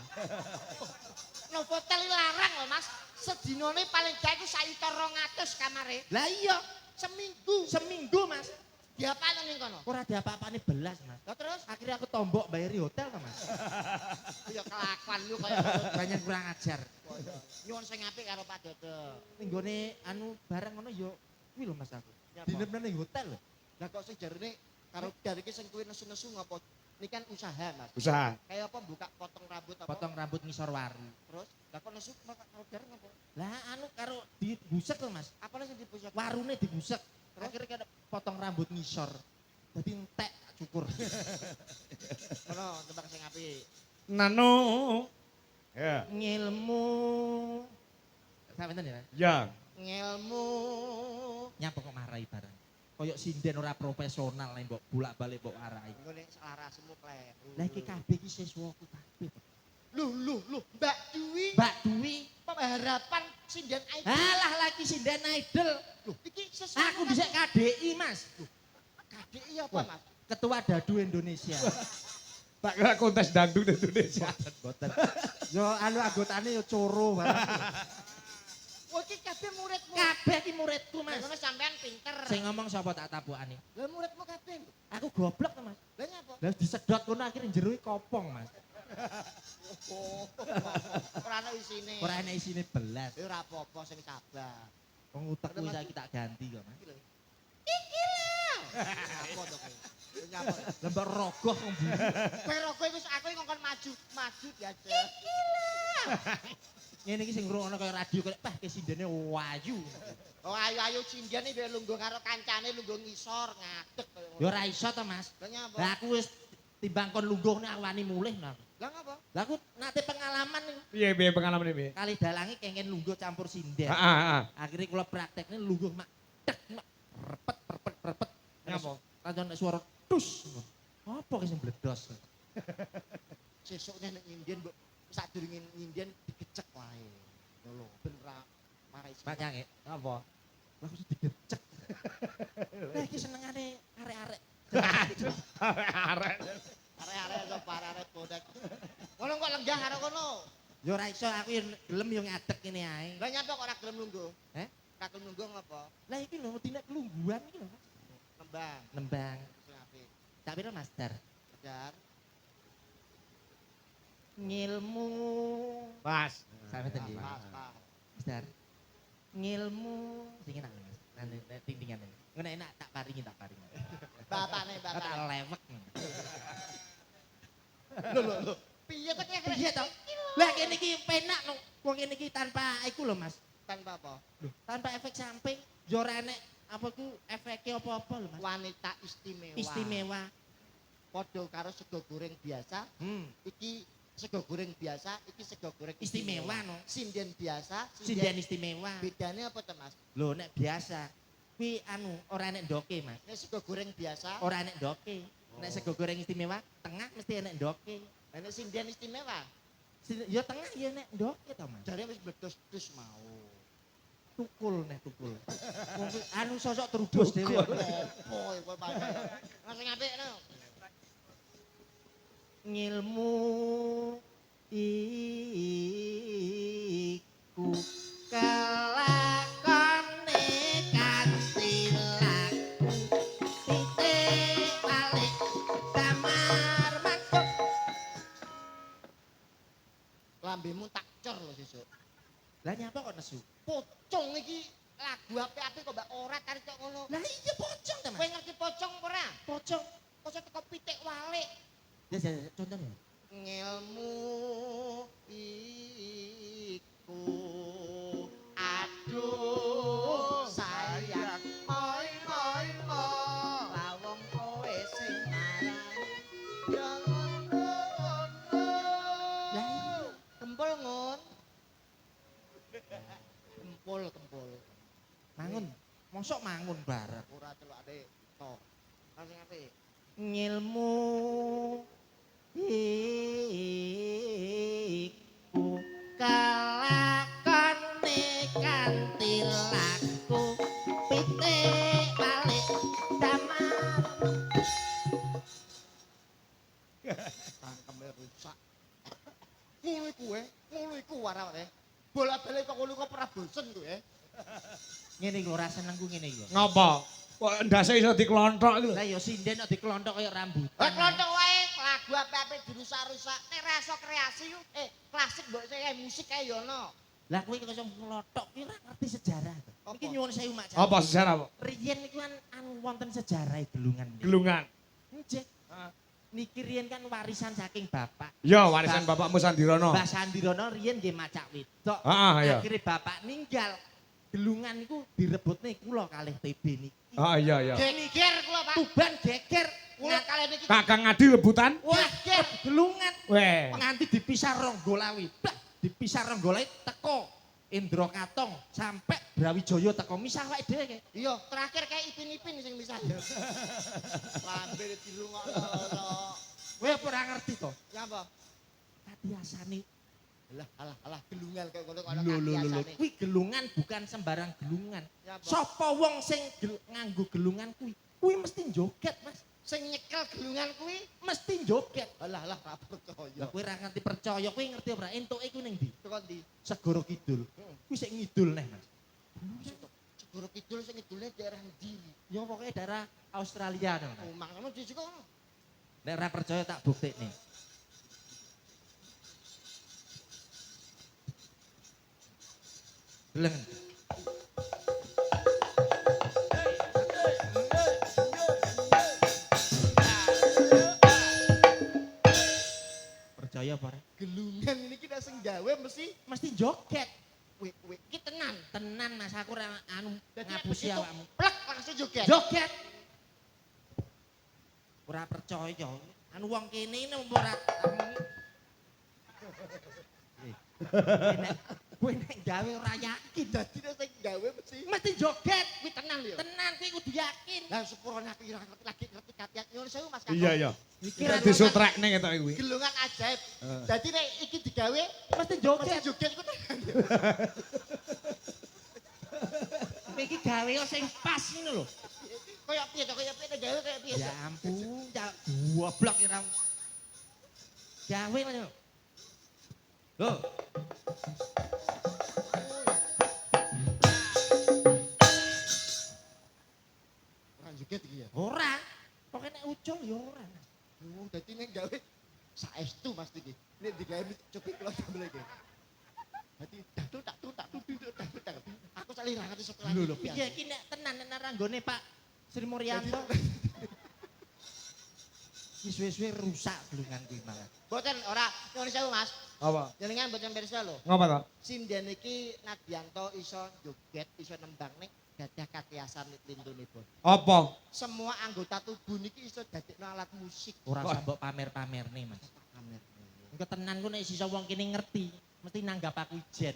S2: no hotel iki larang lho Mas sedinane paling gak iku 1.200 kamare
S1: Lah iya,
S2: seminggu
S1: Mas.
S2: diapane ning kono
S1: Ora diapa-apane belas Mas.
S2: lah terus
S1: Akhirnya aku tombok bayari hotel to Mas.
S2: ya kelakuan lu kaya
S1: Banyak kurang ajar.
S2: nyuwun sing apik karo Pak Dodok
S1: Ning gone anu barang ngono yo kuwi lho Mas aku.
S2: Nyapa?
S1: Dinepne ning hotel lho.
S2: lah kok sing jarine karo dari iki sing kuwi nesu-nesu ngopo ini kan usaha Mas
S3: Usaha.
S2: kayak apa buka potong rambut apa
S1: Potong rambut ngisor waru.
S2: terus lah kok nesu karo dari ngopo
S1: Lah anu karo dibusek lho Mas.
S2: apa sing dibusek
S1: Warune dibusek.
S2: Terus?
S1: Akhirnya kada potong rambut ngisor. Dadi entek cukur.
S2: ngono tembang sing apik
S3: Nano. Ya.
S1: Ngilmu. Sampeyan ya?
S3: Ya.
S2: ngilmu
S1: Nyapa kok marahi barang. Koyok sinden ora profesional nek mbok bolak-balik mbok marahi.
S2: ngene selarasmu kleru
S1: Lah iki kabeh iki siswaku kabeh.
S2: Lho Mbak Dwi
S1: Mbak Dwi,
S2: harapan sinden idol
S1: alah lagi sinden idol.
S2: lho iki sesuatu
S1: Aku bisa KDI, Mas.
S2: KDI apa
S1: Wah.
S2: Mas
S1: Ketua Dadu Indonesia.
S3: Tak kira kontes dangdut Indonesia.
S1: Boten. Yo anu anggotane yo coro barang.
S2: oh iki kabeh muridmu
S1: Kabeh iki muridku, Mas.
S2: Nek ngono sampean pinter.
S1: Sing ngomong sapa tak tabokane?
S2: Lah muridmu kabeh.
S1: Aku goblok to, Mas.
S2: Lah nyapa?
S1: Lah disedot kono akhirnya jero kopong, Mas.
S2: Oh. Ora ana isine.
S1: Ora enek isine belas.
S2: Ya ora apa-apa sing sabar.
S1: Wong utekku saiki tak ganti kok, Mas.
S2: Iki lho. Apa to kowe? Nyapa?
S1: Lah mbok rogoh wong bumi.
S2: Kowe rogo iku aku ngongkon maju biasa. Iki lho.
S1: Ngene iki sing ngrungokno kaya radio kaya pah kesindene wayu.
S2: Oh ayu-ayu cindian iki lungguh karo kancane lungguh ngisor ngadeg kaya ngono.
S1: Ya ora iso to, Mas.
S2: Lah nyapa?
S1: Lah aku wis timbang kon lungguh nek wani mulih nah.
S2: Lah ngapa?
S1: Lah aku nate pengalaman nih.
S3: Piye pengalaman piye?
S1: Kali dalange kengen lungguh campur sinden.
S3: Heeh.
S1: Akhirnya kula praktekne lungguh mak tek mak repet.
S3: Nyapa?
S1: Kancane suara tus. Apa ki sing bledos?
S2: Sesuknya nek nyinden mbok sadurunge nyinden digecek wae. Lho ben ra marai.
S1: Pak Cangik,
S3: Apa?
S1: lah kok digecek. Lah iki senengane arek-arek.
S3: Arek.
S2: Arek-arek sapa arek bodek. Ngono kok lenggah karo kono.
S1: Ya ora iso aku yen gelem yo ngadeg kene ae.
S2: Lah nyapa kok ora gelem lungguh?
S1: Heh?
S2: Ora gelem lungguh ngapa?
S1: Lah iki lho dina kelungguhan iki lho.
S2: Nembang.
S1: Nembang.
S2: Sing apik.
S1: Tak pira Master?
S2: Ajar.
S1: Ngilmu.
S3: Pas.
S1: Sampe ten iki.
S2: Pas, pas.
S1: Master. Ngilmu sing enak Mas. Nanti tintingan ini. Ngono enak tak paringi.
S2: Bapakne,
S1: Tak
S2: bapakne.
S1: lewek.
S2: Lho. Piye to kira-kira?
S1: Piye to? Lah kene iki penak no. Wong kene iki tanpa iku lho Mas.
S2: Tanpa apa?
S1: Tanpa efek samping. Yo ora enek apa ku efeke apa-apa lho Mas.
S2: Wanita istimewa.
S1: Istimewa.
S2: Padha karo sego goreng biasa, iki sego goreng biasa, iki sego goreng
S1: Istimewa no.
S2: Sinden biasa,
S1: Sinden istimewa.
S2: bedane apa to, Mas?
S1: Lho nek biasa kuwi anu ora enek ndoke Mas.
S2: Nek sego goreng biasa,
S1: Ora enek ndoke. Nek sego goreng istimewa tengah mesti enek ndoke.
S2: nek sinden istimewa,
S1: Ya tengah ya enek ndoke to Mas.
S2: jare wis meledos-ledos mau.
S1: Tukul nek tukul. Wong kuwi anu sosok terubus dhewe.
S2: Opo kowe pancen. Sing apik no.
S1: Ngilmu iku kelakone kanthi laku titik balik kamar masuk.
S2: Lambemu tak cor lho sesuk.
S1: Lah nyapa kok nesu?
S2: Pocong iki lagu apik-apik kok mbak ora tarik kok ngono.
S1: Lah iya pocong ta
S2: Kowe
S1: Mas.
S2: ngerti pocong apa ora?
S1: Pocong.
S2: Pocong teko pitik walik.
S1: Ya contohnya.
S2: Ngilmu iku aduh sayang moi lawong kowe sing marani jangan
S1: Lah iya.
S2: kempul ngun kempul
S1: Mangun. Mosok mangun bareng.
S2: ora celokane to sing apik
S1: Ngilmu iku kelakone kanthi laku pitik balik damar.
S2: tangkeme rusak ngono iku warane bola-bali kok ngono kok ora bosen kowe
S1: Ngene iki ora seneng ku ngene iki.
S3: Ngapa? Kok ndase iso diklonthok iki lho.
S1: Lah ya sinden kok diklonthok kaya rambutan.
S2: Klonthok wae lagu apik-apik dirusak-rusak. Nek ra iso kreasi yo klasik mbok kae musik kae yo ono.
S1: Lah kowe kok iso nglothok ki ora ngerti sejarah to.
S2: Apa?
S1: Iki nyuwun sewu Mak.
S3: Apa sejarah apa?
S1: Riyen niku kan anu wonten sejarah gelungan.
S3: Gelungan.
S1: Nggih. Niki riyen kan warisan saking bapak.
S3: Ya warisan bapakmu Sandirono.
S1: Mbah Sandirono riyen nggih macak wedok.
S3: Heeh ya.
S1: Akhire bapak ninggal. Gelungan niku direbutne kula kalih TB niki.
S3: Ah iya iya.
S2: Geger kula Pak.
S1: Tuban geger
S2: Kula kali niki.
S3: Kakang Ngadi rebutan.
S1: wah gelungan
S3: Weh.
S1: nganti dipisah Ronggolawi. Bah, dipisah Ronggolawi teko Indra Katong sampai Brawijaya teko misah wae dhewe.
S2: Iya, terakhir kayak ipin-ipin sing misah ya. Lambe dilungokno.
S1: Kowe apa ora ngerti to?
S2: Nyapa?
S1: Katiasane
S2: Alah gelungan kayak ngono kok ana
S1: lho
S2: kakiasane.
S1: kuwi gelungan bukan sembarang gelungan.
S2: Nyapa?
S1: Sapa wong sing nganggo gelungan kuwi mesti joget, Mas.
S2: Sing nyekel gelungan kuwi
S1: Mesti joget.
S2: alah ra percaya.
S1: Lah kowe ora ngerti percaya, kowe ngerti ora entuke kuwi ning ndi?
S2: Tekan ndi?
S1: Segara Kidul. Kuwi sik ngidul neh, Mas.
S2: Segoro kidul sing ngidul Ini daerah ndi?
S1: Ya pokoknya daerah Australia no.
S2: Omang ngono di siko.
S1: Nek ora percaya tak buktekne. Deleng. Percaya apa ora?
S2: Gelungan ini kita sing gawe
S1: Mesti joget.
S2: wik iki tenan.
S1: Tenan Mas aku ora anu
S2: Dadi
S1: ngapusi
S2: begitu
S1: awakmu.
S2: plek langsung joget.
S1: Joget. Ora percaya. Anu wong kene ini ora Kowe nek gawe ora yakin.
S2: Dadi nek sing gawe
S1: Mesti joget.
S2: kuwi tenan lho.
S1: Tenan kowe kudu yakin.
S2: Lah sepurane aku ora ngerti lagi ngerti katiak nyuwun sewu Mas
S3: Iya iya.
S1: Iki
S3: Kita
S1: ra
S3: disutrekne ketok kuwi.
S2: Gelungan ajaib. Dadi nek iki digawe
S1: mesti
S2: mesti
S1: joget.
S2: joget iku tenan.
S1: Kowe iki gawe sing pas ngono lho.
S2: Kaya piye to kaya piye gawe kaya piye.
S1: Ya ampun, ya goblok ora. Gawe ngono. Loh,
S2: Ora joget iki ya.
S1: ora. Pokoke nek ucul ya ora.
S2: Oh, dadi nek gawe saestu Mas iki. Nek digawe cobi kula sambel iki. Dadi tak. Aku sak lirang ati sekolah.
S1: Lho lho, piye iki nek tenan nek naranggone Pak Sri Muryanto. Iki suwe-suwe rusak gelungan kuwi malah.
S2: Boten ora nyuwun sewu Mas.
S3: Apa?
S2: Jenengan boten pirsa lho.
S3: Ngapa to?
S2: Sinden iki Nadianto iso joget, iso nembang ning gadah kakiasan lintunipun.
S3: Apa?
S2: Semua anggota tubuh niki iso dadekno alat musik.
S1: Ora usah mbok pamer-pamerne, Mas.
S2: Pamer.
S1: Engko tenan ku nek sisa wong kene ngerti, mesti nanggap aku ijen.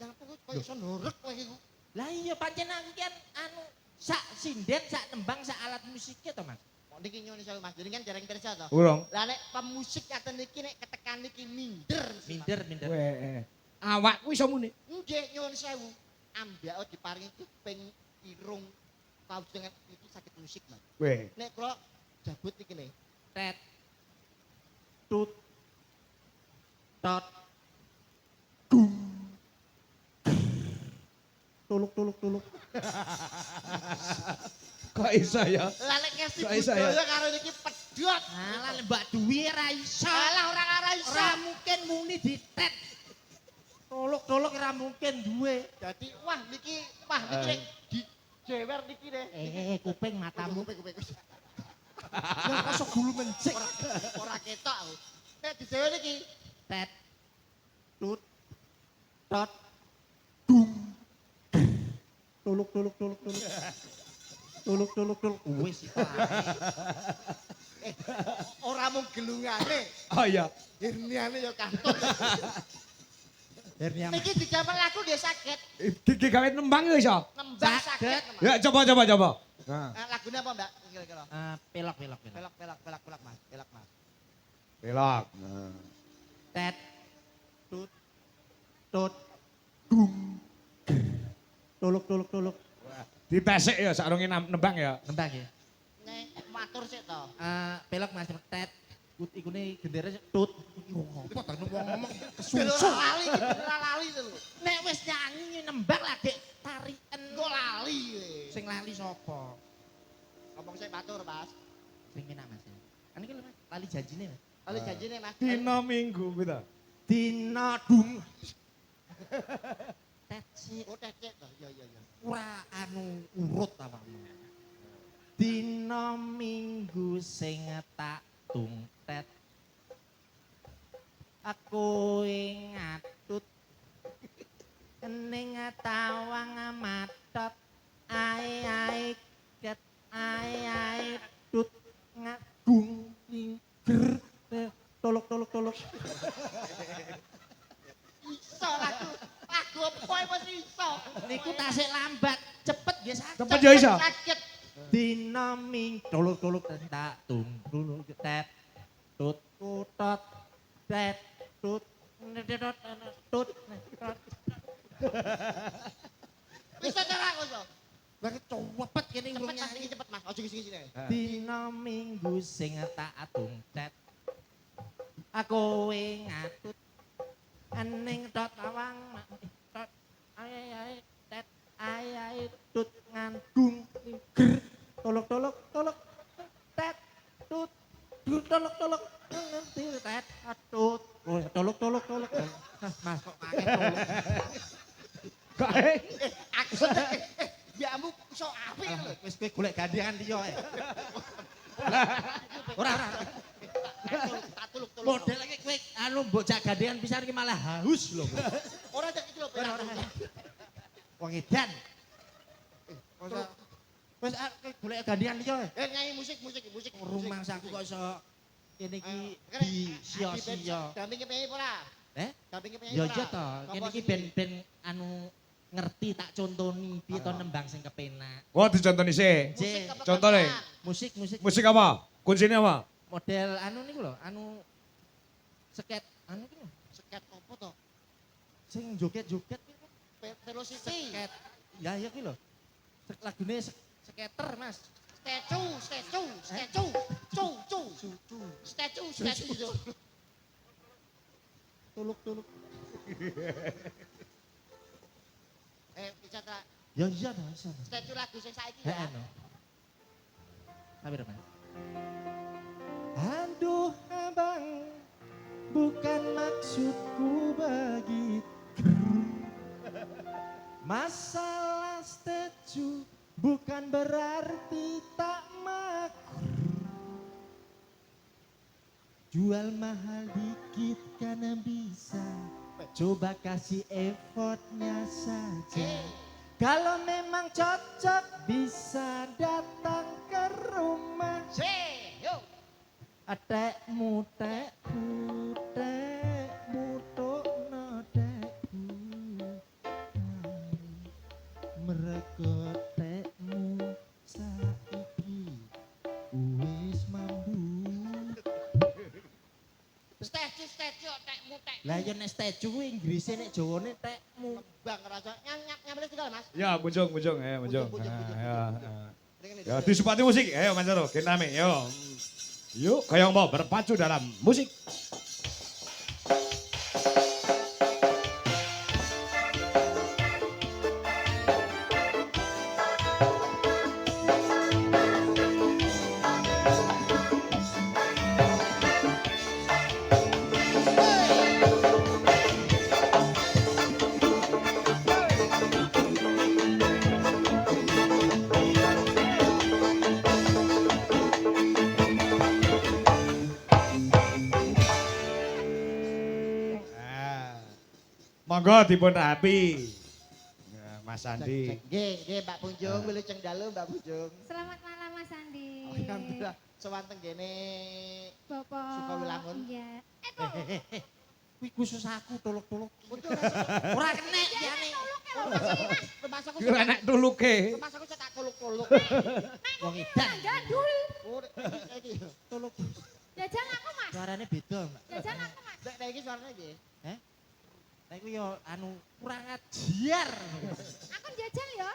S2: Jangan koyo iso norek lagi ku.
S1: Lah iya pancen aku kan anu sak sinden, sak tembang, sak alat musiknya to, Mas.
S2: Kok niki nyuwun sewu Mas, jenengan jarang pirsa to.
S3: Urung.
S2: Lah nek pemusik ngaten niki nek ketekan niki minder.
S1: Minder.
S3: Weh. Awakku iso muni.
S2: Nggih nyuwun sewu. Ambek diparingi kuping irung paujengan iki sakit musik, Mas.
S3: Weh.
S2: Nek kula jabut iki nih.
S1: Tet. Tut. Tot. Dung. Tuluk.
S3: Kok iso ya?
S2: Lah nek kesti
S3: Kok iso ya?
S2: budaya karo niki pedhot.
S1: Alah Mbak Duwi ra iso.
S2: Alah ora iso.
S1: Ora mungkin muni ditet. Tuluk ora mungkin duwe.
S2: Dadi wah niki nek dijewer niki deh.
S1: Kuping matamu.
S2: Kuping.
S1: Ya kok gulu mencik.
S2: Ora ketok aku. Nek dijewer niki
S1: Tet. Tut. Tot. Dung. Tuluk. Tuluk. Wis iki.
S2: ora mung gelungane,
S3: Oh iya.
S2: herniane ya kantong.
S1: Hernia.
S2: Niki didamel lagu nggih saged.
S3: Gigi gawe nembang ya iso?
S2: Nembang
S1: Saged.
S2: saged.
S3: Ya coba. Nah.
S2: Lagune apa, Mbak? Kira-kira.
S1: Pelok.
S2: Pelak, Mas.
S3: Belok. Nah.
S1: Tet. Tut. Dung. Tuluk.
S3: Dipesik ya sarunge nembang ya.
S1: Nembang ya.
S2: Nek matur sik to.
S1: Pelok Mas tet. Ikune gendere tut. Apa ta ngomong
S2: Kesusu. Ora lali to lho.
S1: Nek wis nyanyi nembang lagi tariken.
S2: Kok lali kowe.
S1: Sing lali sapa?
S2: Ngomong sik matur, Mas.
S1: Sing enak Mas. Kan iki lho Mas, lali janjine Mas.
S2: Lali janjine, Mas.
S3: Dina Minggu kuwi ta.
S1: Dina dung. Tet sik
S2: Oh, cek to. Ya.
S1: ora anu urut awakmu. Dina Minggu sing tak tungtet. Aku ngatut ning tawang matot ai ket ai tut ngagung ger tolok.
S2: Iso lagu apa mesti iso.
S1: Niku tasik lambat, cepet nggih saged.
S3: Cepet ya iso.
S2: Saged.
S1: Dina Ming tolok tak tung tet tut tutot tet tut tut
S2: Bisa cara aku iso.
S1: Lah cepet kene
S2: Cepet
S1: urung
S2: Mas,
S1: nyanyi.
S2: iki cepet Mas. Ojo sini.
S1: Dina Minggu sing tak atung tet aku ngatut aning tot awang tot ai tet ai tut ngan
S3: Kae.
S2: Aku sedek. Biamu iso apik lho.
S1: Wis kowe golek gandengan liya ae. Ora.
S2: Tak tuluk-tuluk.
S1: Model iki kowe anu mbok jak gandengan pisan iki malah haus lho.
S2: Ora cek iki lho.
S1: Ora. Wong edan. Wis kowe golek gandengan liya ae.
S2: Nyanyi musik.
S1: Rumangsaku kok iso kene iki
S2: Kene,
S1: di sia-sia.
S2: Dampingi penyanyi apa ora?
S1: Eh?
S2: Dampingi penyanyi
S1: Ya
S2: apa
S1: iya
S2: ora?
S1: to, kene iki ben anu ngerti tak contoni piye to nembang sing kepenak.
S3: Oh dicontoni sih.
S2: Musik apa
S3: Contoh deh.
S2: gamelan?
S1: Musik.
S3: Musik apa? Kuncinya apa?
S1: Model anu niku lho, anu sket anu ki lho,
S2: Seket apa to?
S1: sing joget-joget ki lho.
S2: Velocity.
S1: Sket. Ya iya ki lho. Lagune skater, Mas.
S2: Statue. Statue.
S1: Tuluk-tuluk.
S2: Bisa ta?
S1: Ya iya to, iso.
S2: Statue lagu sing saiki
S1: Heeh
S2: ya.
S1: no. Sabar, Mas. Aduh, Abang, bukan maksudku begitu. Masalah statue bukan berarti tak makur. Jual mahal dikit karena bisa. Coba kasih effortnya saja. Kalau memang cocok bisa datang ke rumah.
S2: Yo.
S1: Tekmu tokno tekku. Mergo tekmu saiki wis mambu.
S2: Statue tekmu.
S1: Lah ya nek statue kuwi Inggrise nek Jawane tekmu.
S2: Bang rasa nyampe segala Mas.
S3: Ya, bunjung. Ayo, bunjung.
S2: Bunjung.
S3: Ya, disupati musik. Ayo, Mancaro, kita nami. Yo. Yuk, kayak mau berpacu dalam musik. Monggo dipun rapi. Ya, Mas Andi.
S2: Nggih, Mbak Punjung, wilujeng dalu Mbak Punjung.
S4: Selamat malam Mas Andi.
S2: Alhamdulillah sewanteng gene
S4: Bapak.
S2: Sukawilangun.
S4: Iya.
S1: Kuwi khusus aku tolok-tolok.
S2: Ora kenek jane. Mas aku
S3: Yo enak tuluke.
S2: Mas aku tak koluk-koluk.
S1: Wong edan.
S4: Gandul.
S2: Oh, iki.
S1: Tolok.
S4: Jajan aku Mas.
S1: Suarane beda, Mbak.
S4: Jajan aku Mas.
S2: Nek iki suarane nggih.
S1: Nek kuwi yo anu kurang ajar.
S4: Aku jajal ya.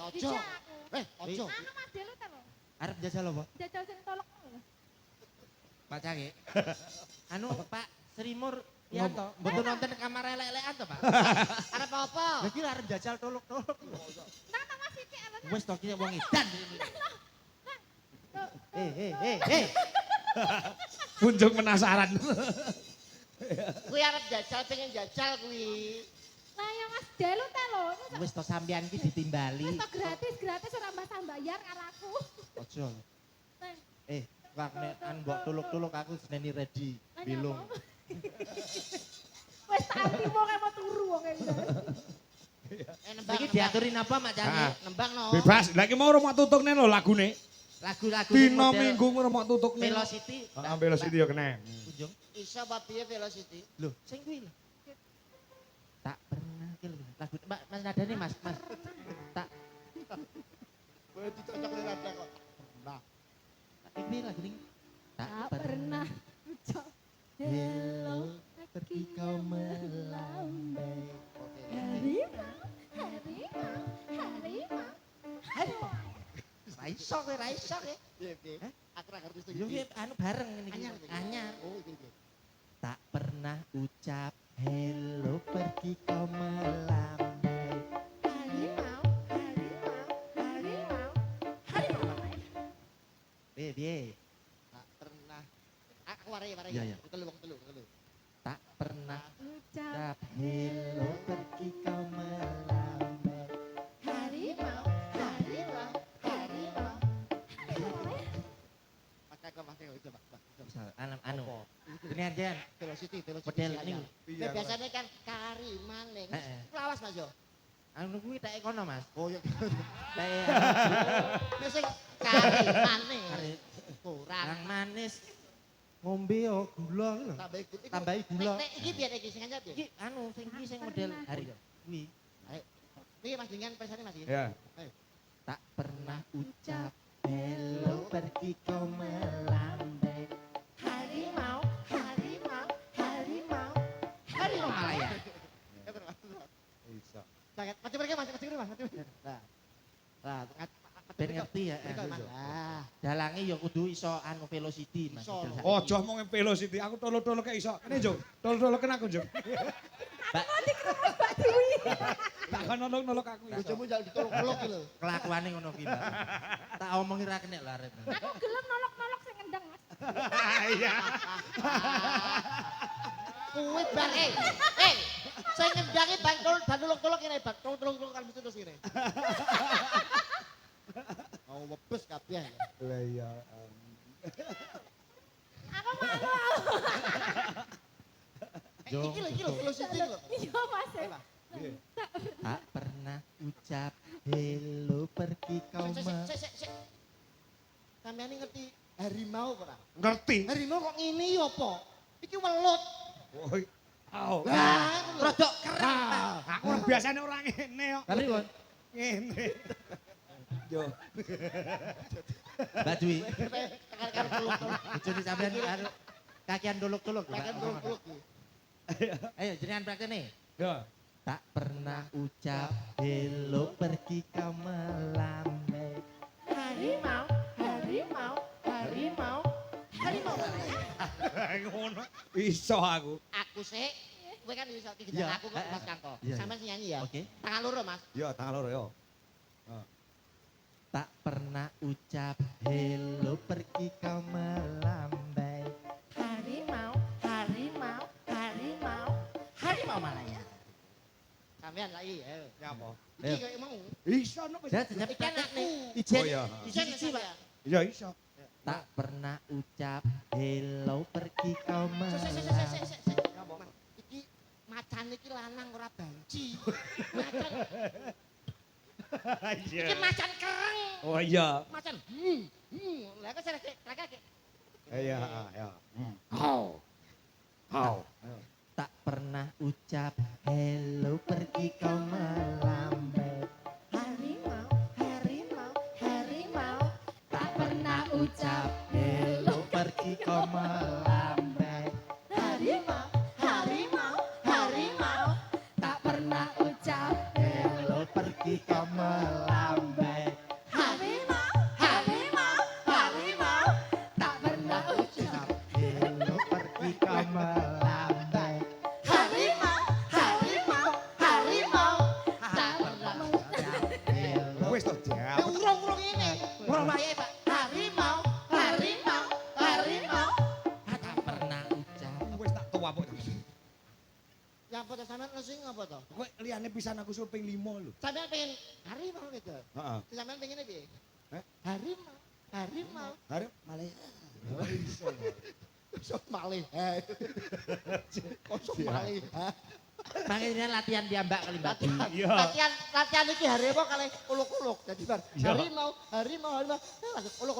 S2: Ojo.
S4: Dijak aku.
S2: Ojo.
S4: Anu Mas Delu ta lho.
S1: Arep jajal apa?
S4: Jajal sing tolok lho.
S1: Pak Cange. Anu Pak Srimur ya to, mboten nonton kamar elek-elekan to, Pak.
S2: Arep apa?
S1: Lha iki arep jajal tolok-tolok.
S4: Nang nang Mas sithik apa?
S1: Wis to ki wong edan.
S4: Tuh.
S3: Bunjung penasaran.
S2: Kuwi arep jajal pengen jajal kuwi.
S4: Lah ya Mas Delu ta lho.
S1: Wis to sampean ki ditimbali.
S4: Wis to gratis ora mbah bayar karo aku.
S1: Ojo.
S4: Neng,
S1: Wak nek an mbok tolok-tolok aku seneni ready.
S4: lah
S1: Bilung.
S4: nyapa? Wis tak antimo kae mau turu wong e.
S2: Nembang.
S1: Iki diaturin apa Mak Cange?
S3: Ah.
S2: Nembang no.
S3: Bebas. Lagi mau rumah tutukne lho lagune.
S1: Lagu-lagu
S3: Dino
S1: model
S3: minggu rumah tutukne.
S1: Velocity.
S3: Ambil sini yo kena.
S1: Kunjung.
S2: Iso apa piye Velocity?
S1: Loh, sing kuwi lho. Tak pernah ki lho. Lagu Mbak Mas nadane Mas. Tak
S2: Boleh dicocok dengan rada kok. Nah,
S1: iki lagu ning
S4: Tak pernah ucap
S1: hello pergi kau melambai.
S4: harimau, harimau.
S1: Ra iso kowe, ra iso kowe.
S2: piye piye?
S1: Hah?
S2: Aku ora ngerti sing
S1: Yo
S2: iki.
S1: anu bareng ngene iki.
S2: Anyar, iki.
S1: Anyar.
S2: Oh, iki iki.
S1: Tak pernah ucap hello pergi kau melambai.
S4: Harimau, harimau, harimau.
S1: Piye?
S2: Tak pernah. Aku warai.
S1: Iya, iya.
S2: Telu.
S1: Tak pernah
S4: Ucap
S1: ucap hello Gini aja.
S2: Velocity.
S1: Model
S2: sinyal.
S1: ini.
S2: Nah, biasanya kan kari maning.
S1: Heeh.
S2: Lawas Mas yo.
S1: Anu kuwi tak kono Mas.
S2: Oh iya.
S1: Tak
S2: Wis sing kari maning.
S1: Kari.
S2: Kurang.
S1: yang manis. Ngombe yo gula lho. Tambahi gula.
S2: Nek iki piye iki sing anyar piye?
S1: Iki anu sing iki sing model hari kuwi.
S2: Niki Mas dengan presane Mas.
S3: Ya.
S1: Tak pernah ucap hello pergi kau melambai.
S2: Harimau.
S1: Harimau Malaya.
S3: Bisa.
S2: Sangat mati pergi Mas. Nah,
S1: Ben ngerti ya.
S2: Nah,
S1: Dalange ya kudu iso anu velocity Mas.
S2: Iso.
S1: model saiki.
S3: Ojo ngomong velocity, aku tolo-tolo kayak iso. Kene Jung, tolo-tolo kena aku Jung.
S4: Mbak Dewi.
S3: Tak kan nolok aku iso.
S2: bojomu jangan ditolong-tolong iki lho.
S1: Kelakuane ngono ki, Mbak. Tak omongi ra kenek lho arep.
S4: Aku gelem nolok-nolok sing ngendang Mas.
S3: Iya.
S2: Kuwi bang saya ngendangi bang tolong ini bang tolong kan mesti terus ini. Mau webes kabeh.
S3: Lah iya.
S4: Aku mau.
S2: Iki lho velocity lho.
S4: Iya Mas.
S1: Tak pernah ucap hello pergi kau
S2: Sik. Sampeyan ngerti harimau ora?
S3: Ngerti?
S2: Harimau kok ngene ya apa? Iki welut.
S3: Woi. Au.
S2: Lah,
S1: rodok keren.
S3: Aku biasanya orang ngene kok.
S1: Tapi kon
S3: Ngene. Yo.
S1: Mbak Dwi,
S2: tekan tolong-tolong.
S1: bojone sampean anu kakian dolok-dolok. Mbak.
S2: Tekan tolong-tolong.
S1: Ayo jenengan praktekne.
S3: Yo.
S1: Tak pernah ucap hello pergi kau melambai.
S2: Harimau Malaya.
S3: Ngono. Iso aku.
S2: Aku sih, kowe kan iso
S1: Iya.
S2: kejar aku kok Mas Kangko.
S1: Iya,
S2: Sampeyan sing nyanyi ya.
S1: Oke.
S2: Tangan loro Mas.
S3: Yo, tangan loro yo.
S1: Tak pernah ucap hello pergi kau melambai.
S2: Harimau Malaya. Sampeyan lagi ya.
S3: Nyapa?
S2: Iki koyo mau.
S3: Iso no wis.
S1: Ya jeneng
S2: Iki anakku.
S3: Oh iya.
S2: Ijen Pak.
S3: Ya iso.
S1: Tak pernah ucap hello pergi kau
S2: Sik.
S1: melambai.
S2: Iki macan iki lanang ora banci. Macan.
S3: Iya.
S2: Iki macan kereng.
S3: Oh iya.
S2: Macan. Lah kok serek
S3: Iya, ya. Hau. Hau.
S1: Tak pernah ucap hello pergi kau melambai.
S4: Tak pernah ucap
S1: Hello pergi kau melambai.
S4: tak pernah ucap
S1: Hello pergi kau melambai.
S4: tak pernah ucap
S1: Hello pergi kau melambai.
S4: tak pernah
S1: Hello
S3: Wis to, Jam.
S2: urung ini. Urung wayahe, Pak. Harimau.
S1: tak pernah ucap.
S3: Wis tak tua kok.
S2: Ya apa to sampean sing apa to?
S3: Kowe liyane pisan aku suping 5 lho.
S2: Sampean pengen harimau gitu.
S3: Heeh.
S2: Sampean pengen piye?
S3: Hah?
S2: Harimau.
S3: Arep malih.
S2: Kok malih. Kok malih.
S1: Makanya latihan diambak kali Mbak Dwi.
S3: Iya.
S2: Latihan iki harimau kali uluk-uluk. Jadi bar
S3: Iya.
S2: harimau. Langsung uluk.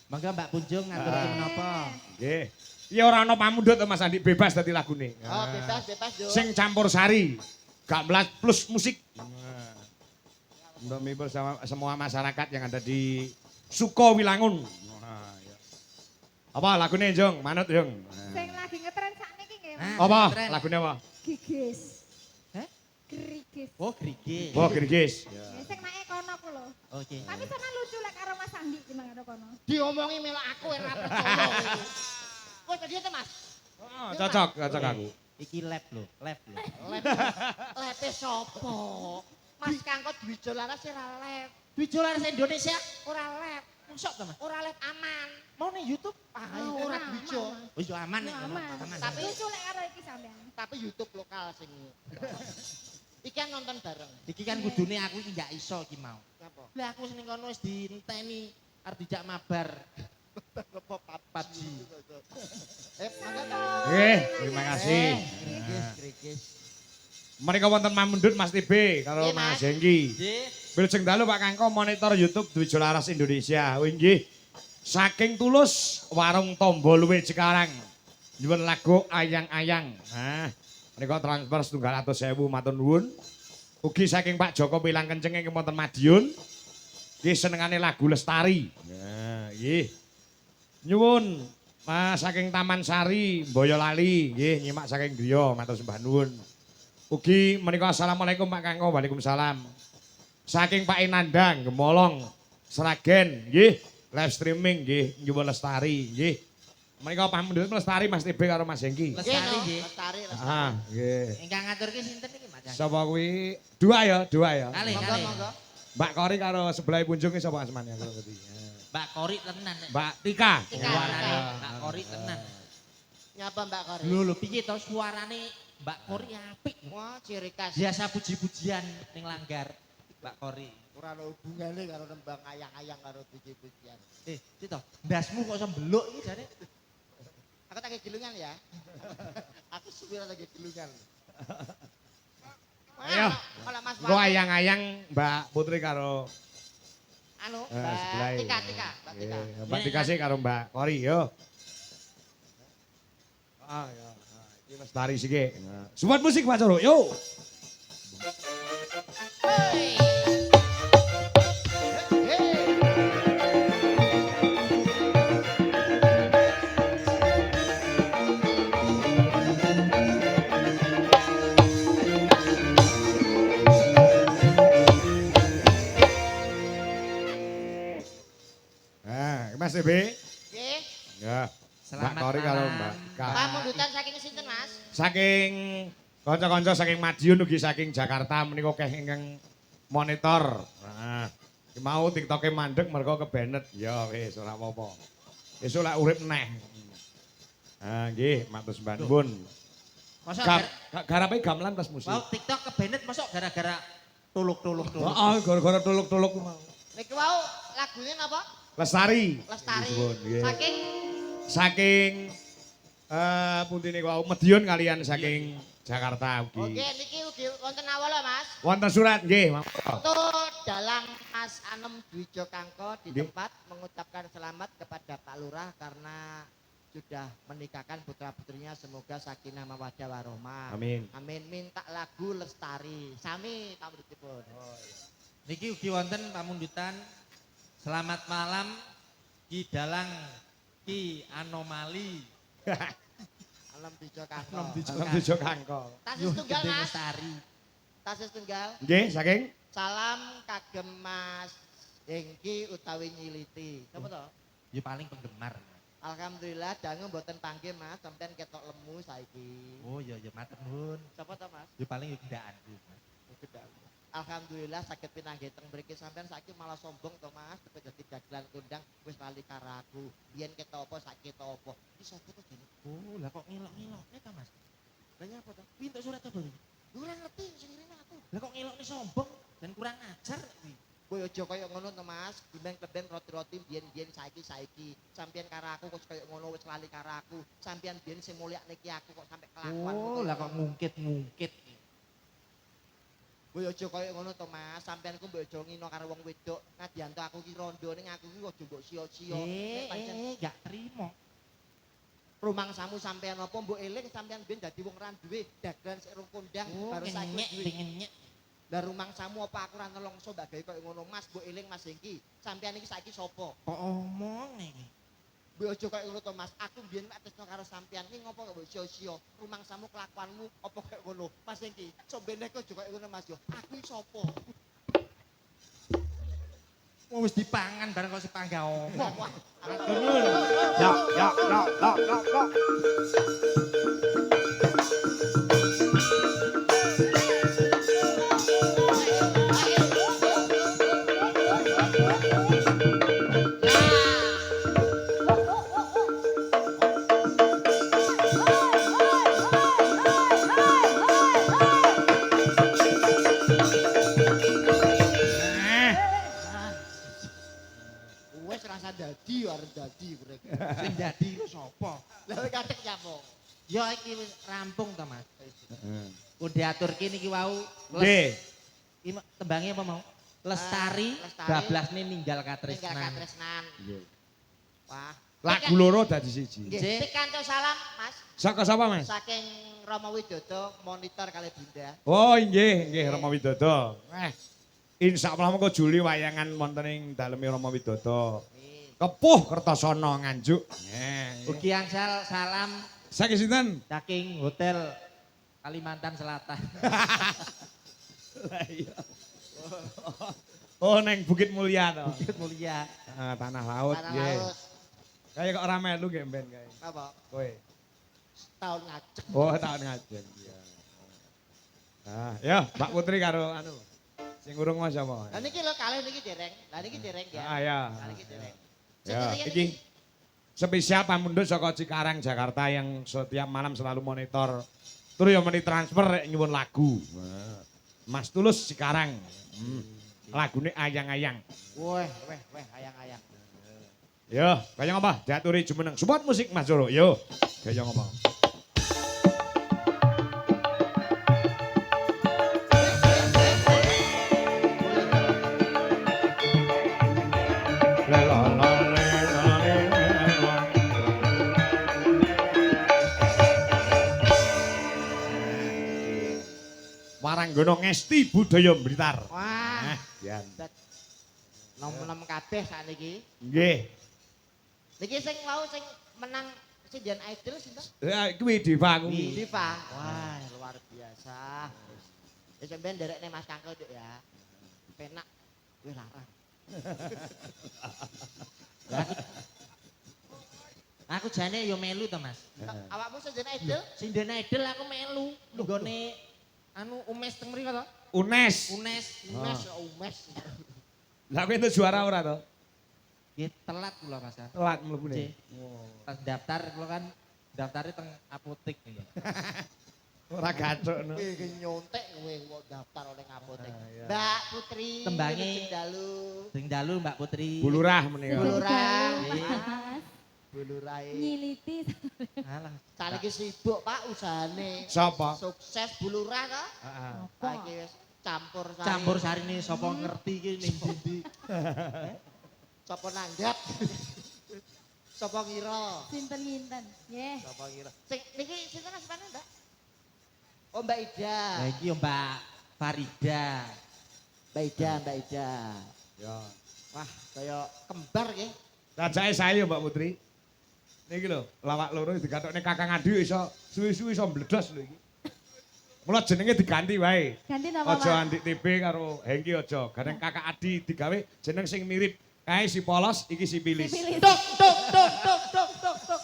S1: Mangga Mbak Punjung ngaturaken menapa?
S3: Nggih. Ya ora ana pamundhut to Mas Andi, bebas dadi lagune.
S2: Oh, bebas yo.
S3: Sing campur sari. Gak melas plus musik. Untuk menghibur sama semua masyarakat yang ada di Sukowilangun. Wah, ya. Apa lagune, Jung? Manut, Jung.
S4: sing lagi ngetren sakniki nggih Mas.
S1: Hah?
S3: Apa
S1: Keren.
S3: lagune apa?
S4: Gigis.
S1: Hah?
S4: Gerigis.
S1: Oh, grigis.
S3: Oh, Gergis.
S4: Nggih, sing naik kono ku lho.
S1: Oke.
S4: Tapi sama lucu lek karo Mas Andi ki mangga kono.
S2: Diomongi melok aku ora percaya. Kowe tadi itu Mas.
S3: Oh, cocok aku.
S1: Iki lab lho.
S2: Lepe sopo? Mas Kangko Dwijo Laras ora lep.
S1: Wijo laras Indonesia.
S2: Ora lep.
S1: Masuk to, Mas?
S2: Ora lep aman.
S1: Mau nih YouTube?
S2: Ora Dwijo.
S1: Oh, iya aman nih.
S4: Aman.
S1: Aman.
S2: Tapi-
S4: Lucu lek karo iki sampean.
S2: Tapi YouTube lokal sing. Iki kan nonton bareng.
S1: Iki kan kudune aku iki gak iso iki mau.
S2: Napa?
S1: Lah aku seneng kono wis dinteni arep dijak mabar.
S2: Apa
S1: Paji.
S2: mangga.
S3: Nggih, terima kasih.
S2: Grigis.
S3: Mereka wonten Mamundut Mas TB karo
S2: Nggih,
S3: Mas
S2: Mas.
S3: Hengki.
S1: Nggih.
S3: Wilujeng dalu Pak Kangko monitor YouTube Dwi Jolaras Indonesia. Oh nggih. Saking Tulus warung Tombo luwe Cikarang. Nyuwun lagu ayang-ayang. Nah, menika transfer 700.000 matur nuwun. Ugi saking Pak Joko Pilang Kenceng ing wonten Madiun. Nggih senengane lagu Lestari. Nah, nggih. Nyuwun Mas saking Taman Sari Boyolali nggih nyimak saking griya matur sembah nuwun. Ugi menika assalamualaikum Pak Kangko, waalaikumsalam. Saking Pak Inandang, Gemolong, Sragen, nggih, live streaming nggih, nyuwun Lestari, nggih. Menika pamundhut Lestari Mas TB karo Mas Hengki.
S1: Lestari nggih.
S2: Lestari.
S3: Ah, nggih.
S1: Ingkang ngaturke sinten iki, Mas?
S3: Sapa kuwi? Dua ya.
S1: Kali.
S2: Monggo.
S3: Mbak Kori karo sebelah punjunge sapa asmane karo ngerti.
S1: Mbak Kori tenan.
S3: Mbak Tika.
S2: Tika.
S1: Suarane Mbak Kori tenan.
S2: Nyapa Mbak Kori?
S1: Lho piye to suarane Mbak Kori apik.
S2: Wah, ciri khas.
S1: Biasa puji-pujian ning langgar Mbak Kori.
S2: Ora ana hubungane karo nembang ayang-ayang karo puji-pujian.
S1: Cito, ndasmu kok sembeluk iki jane.
S2: Aku tak gilungan ya. Aku supir lagi gilungan.
S3: Ayo.
S2: Kalau Mas
S3: Engko ayang-ayang Mbak Putri karo
S2: anu,
S3: sebelah.
S2: Mbak Tika, Mbak Tika.
S3: Mbak Tika sih karo Mbak Kori yo. Ah ya. Iki Lestari sike. Support musik Pak Coro, yo.
S2: Hey. Hey.
S3: Nah, Mas TB.
S2: Nggih.
S3: Ya. Mbak
S1: Selamat
S3: Kori karo
S1: malam.
S3: Mbak Tika.
S2: Pamundutan saking sinten, Mas?
S3: Saking kanca-kanca saking Madiun ugi saking Jakarta menika keh ingkang monitor. Nah, iki mau TikToke mandeg mergo kebenet. Ya wis ora apa-apa. Esuk lek urip neh. Ah nggih, matur sembah nuwun.
S1: Masa
S3: Garape gamelan tas musik.
S1: mau TikTok kebenet mosok gara-gara tuluk-tuluk.
S3: Heeh, gara-gara tuluk-tuluk ku mau.
S2: Niki wau lagune napa?
S3: Lestari.
S2: Lestari.
S3: Disuwun, nggih.
S2: Saking
S3: Saking pundi niku wau Madiun kalian saking Jakarta ugi.
S2: Oke, niki ugi wonten awala, Mas.
S3: Wonten surat nggih, monggo.
S2: Untuk dalang Mas Anem Dwijo Kangko di
S3: Nggih.
S2: tempat mengucapkan selamat kepada Pak Lurah karena sudah menikahkan putra-putrinya, semoga sakinah mawaddah warahmah.
S3: Amin.
S2: Amin. Minta lagu Lestari. Sami pamripun.
S1: Niki ugi wonten pamundutan. Selamat malam Ki Dalang Ki Anomali.
S2: Anem Dwijo Kangko.
S3: Salam tujo kangko.
S2: Tasis tunggal,
S1: Gede
S2: Mas.
S1: Lestari.
S2: Tasis tunggal.
S3: Nggih, saking
S2: Salam kagem Mas Hengki utawi Nyiliti. Sapa to?
S1: Ya paling penggemar.
S2: Alhamdulillah dangu mboten panggih Mas, sampean ketok lemu saiki.
S1: Oh ya matur nuwun.
S2: Sapa to, Mas?
S1: Ya paling ya gendakanku.
S2: Alhamdulillah sakit pinanggih teng mriki sampean saiki malah sombong to Mas, cepet dadi dagelan kondang wis lali karo aku. Biyen ketok apa saiki ketok apa? Iki sapa to jene?
S1: Oh, lah kok ngelok-ngelokne ta, Mas?
S2: Lah nyapa to?
S1: Pintuk surat apa iki?
S2: Ora ngerti sing ngirine aku.
S1: Lah kok ngelokne sombong dan kurang ajar kuwi.
S2: Kowe aja kaya ngono to Mas, dibeng-beng roti-roti biyen-biyen saiki. Sampeyan karo aku kok kaya ngono wis lali karo aku. Sampeyan biyen sing mulyakne ki aku kok sampe kelakuan.
S1: Oh, lah kok ngungkit-ngungkit.
S2: Kowe aja kaya ngono to Mas, sampeyan ku mbok aja ngino karo wong wedok. Nadyanto aku ki rondo ning aku ki aja mbok sia-sia. Nek pancen
S1: Gak terima.
S2: rumangsamu sampeyan apa mbok eling sampeyan ben dadi wong ra duwe dagelan sik rong kondang baru saiki
S1: Ngenyek,
S2: duwe.
S1: ngenyek.
S2: Lah rumangsamu apa aku ra nelongso mbak gawe kaya ngono Mas, mbok eling Mas Hengki. Sampeyan iki saiki sapa?
S1: Kok omong iki?
S2: Mbok aja kaya ngono to Mas. Aku biyen nek tresno karo sampeyan ki ngopo kok mbok sia-sia. Rumangsamu kelakuanmu apa kaya ngono? Mas Hengki, sombene kok aja kaya ngono Mas yo. Aku iki sapa?
S1: Oh, wis dipangan bareng kok sepangga omong.
S2: Wah,
S3: Ya, ya, ya, ya, ya, ya.
S2: wis rasa dadi yo arep dadi kurek.
S1: Ya iki wis rampung to, Mas.
S3: Heeh.
S1: Ku diaturke niki wau.
S3: Nggih.
S1: Iki tembange apa mau? Lestari,
S2: Lestari.
S1: bablasne ninggal
S2: Tinggal
S1: katresnan.
S2: katresnan.
S3: Nggih.
S2: Wah.
S3: Lagu loro dadi siji.
S2: Nggih. Pikantuk salam, Mas.
S3: Saka sapa, Mas?
S2: Saking Rama Widodo monitor kali Bunda.
S3: Oh, nggih Rama Widodo. Insyaallah mengko Juli wayangan wonten ing daleme Rama Widodo. Kepuh Kertasana Nganjuk.
S1: Ugi angsal salam
S3: Saking sinten?
S1: saking Hotel Kalimantan Selatan.
S3: Lah iya. Oh, neng Bukit Mulia to.
S1: Bukit Mulia.
S3: Tanah laut
S2: Tanah
S3: nggih.
S2: laut.
S3: Kayak kok ora melu nggih ben kae.
S2: Apa?
S3: Kowe.
S2: Tahun ngajek.
S3: Oh, tahun ngajen. Iya. Ya, Mbak Putri karo anu. Sing urung Mas apa?
S2: Lah niki lho kalih niki dereng. Lah niki dereng ya.
S3: Ya.
S2: Kalih niki dereng.
S3: Ya,
S2: Sing
S3: iki spesial pamundhut saka Cikarang Jakarta yang setiap malam selalu monitor tur ya meni transfer nyuwun lagu. Mas Tulus Cikarang. Lagune ayang-ayang.
S2: Weh, ayang-ayang.
S3: Yo, kaya ngapa? Diaturi jumeneng. Support musik Mas Joro. Yo. Kaya ngapa? Waranggono Ngesti Budaya Blitar.
S2: Wah.
S3: Ya.
S2: Nom-nom kabeh sakniki.
S3: Nggih.
S2: Niki sing mau sing menang Sindian Idol sinten?
S3: Ya kuwi Diva kuwi.
S2: Diva. Wah, luar biasa. Ya sampean derekne Mas Kangkel Duk ya. Penak. Kowe larang.
S1: Aku jane yo melu to, Mas.
S2: Awakmu Sindian Idol?
S1: Sinden Idol aku melu nggone anu Umes teng mriko to.
S3: Unes.
S1: Unes.
S2: Umes.
S3: Lah kowe entuk juara ora to?
S1: Nggih telat kula Mas.
S3: Telat mlebune.
S1: Nggih. Pas daftar kula kan daftarnya teng apotek ya.
S3: Ora gathuk no.
S2: Kowe nyontek kowe kok daftar oleh apotek.
S3: iya.
S2: Mbak Putri.
S1: Tembange.
S2: Sing dalu.
S1: Sing dalu Mbak Putri.
S3: Bulurah menika.
S2: Bulurah.
S4: Mas,
S2: Bulurahe.
S4: nyiliti.
S1: Alah.
S2: Saniki sibuk Pak usahane.
S3: Sapa?
S2: Sukses bulurah to.
S3: Heeh.
S2: Saiki wis campur sari.
S1: Campur sarine sapa ngerti iki ning ndi.
S2: Sapa nanggap. Sapa ngira.
S4: Sinten-sinten. Nggih.
S2: Sapa ngira. Sing niki sinten asmane, Mbak? Oh, Mbak Ida.
S1: Lah iki yo Mbak Farida.
S2: Mbak Ida, Mbak Ida.
S3: Ya.
S2: Wah, kaya kembar nggih.
S3: Rajake saya Mbak Putri. Niki lho, lawak loro digathokne Kakang Adi iso suwi-suwi iso mbledos lho iki. Mula jenenge diganti wae.
S4: Ganti napa,
S3: Aja
S4: Pak?
S3: Andik TB karo Hengki aja. Kadang Kakak Adi digawe jeneng sing mirip. Kae si polos, iki si pilis.
S4: Sipilis.
S2: Tuk tuk tuk tuk tuk tuk tuk.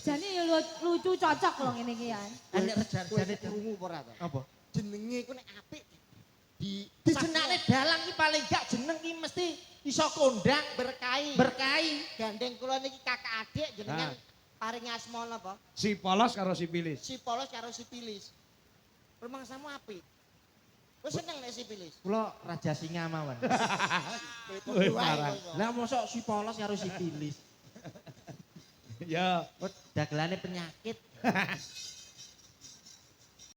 S4: Jane yo lucu cocok lho ngene iki ya.
S1: Nek rejarjane
S2: krungu ora to?
S1: apa?
S2: Jenenge iku nek apik
S1: Dijenakne dalang iki paling gak jeneng iki mesti iso kondang
S2: berkahi.
S1: berkahi.
S2: Gandeng kula niki kakak adik jenengan
S3: Ah.
S2: paring asma napa?
S3: Si polos karo si pilis.
S2: Si polos karo si pilis. Rumangsamu apik. Wis seneng nek si pilis.
S1: Kula raja singa mawon.
S3: Wih, parah.
S1: Lah mosok si polos karo si pilis.
S3: Ya.
S1: Dagelane penyakit.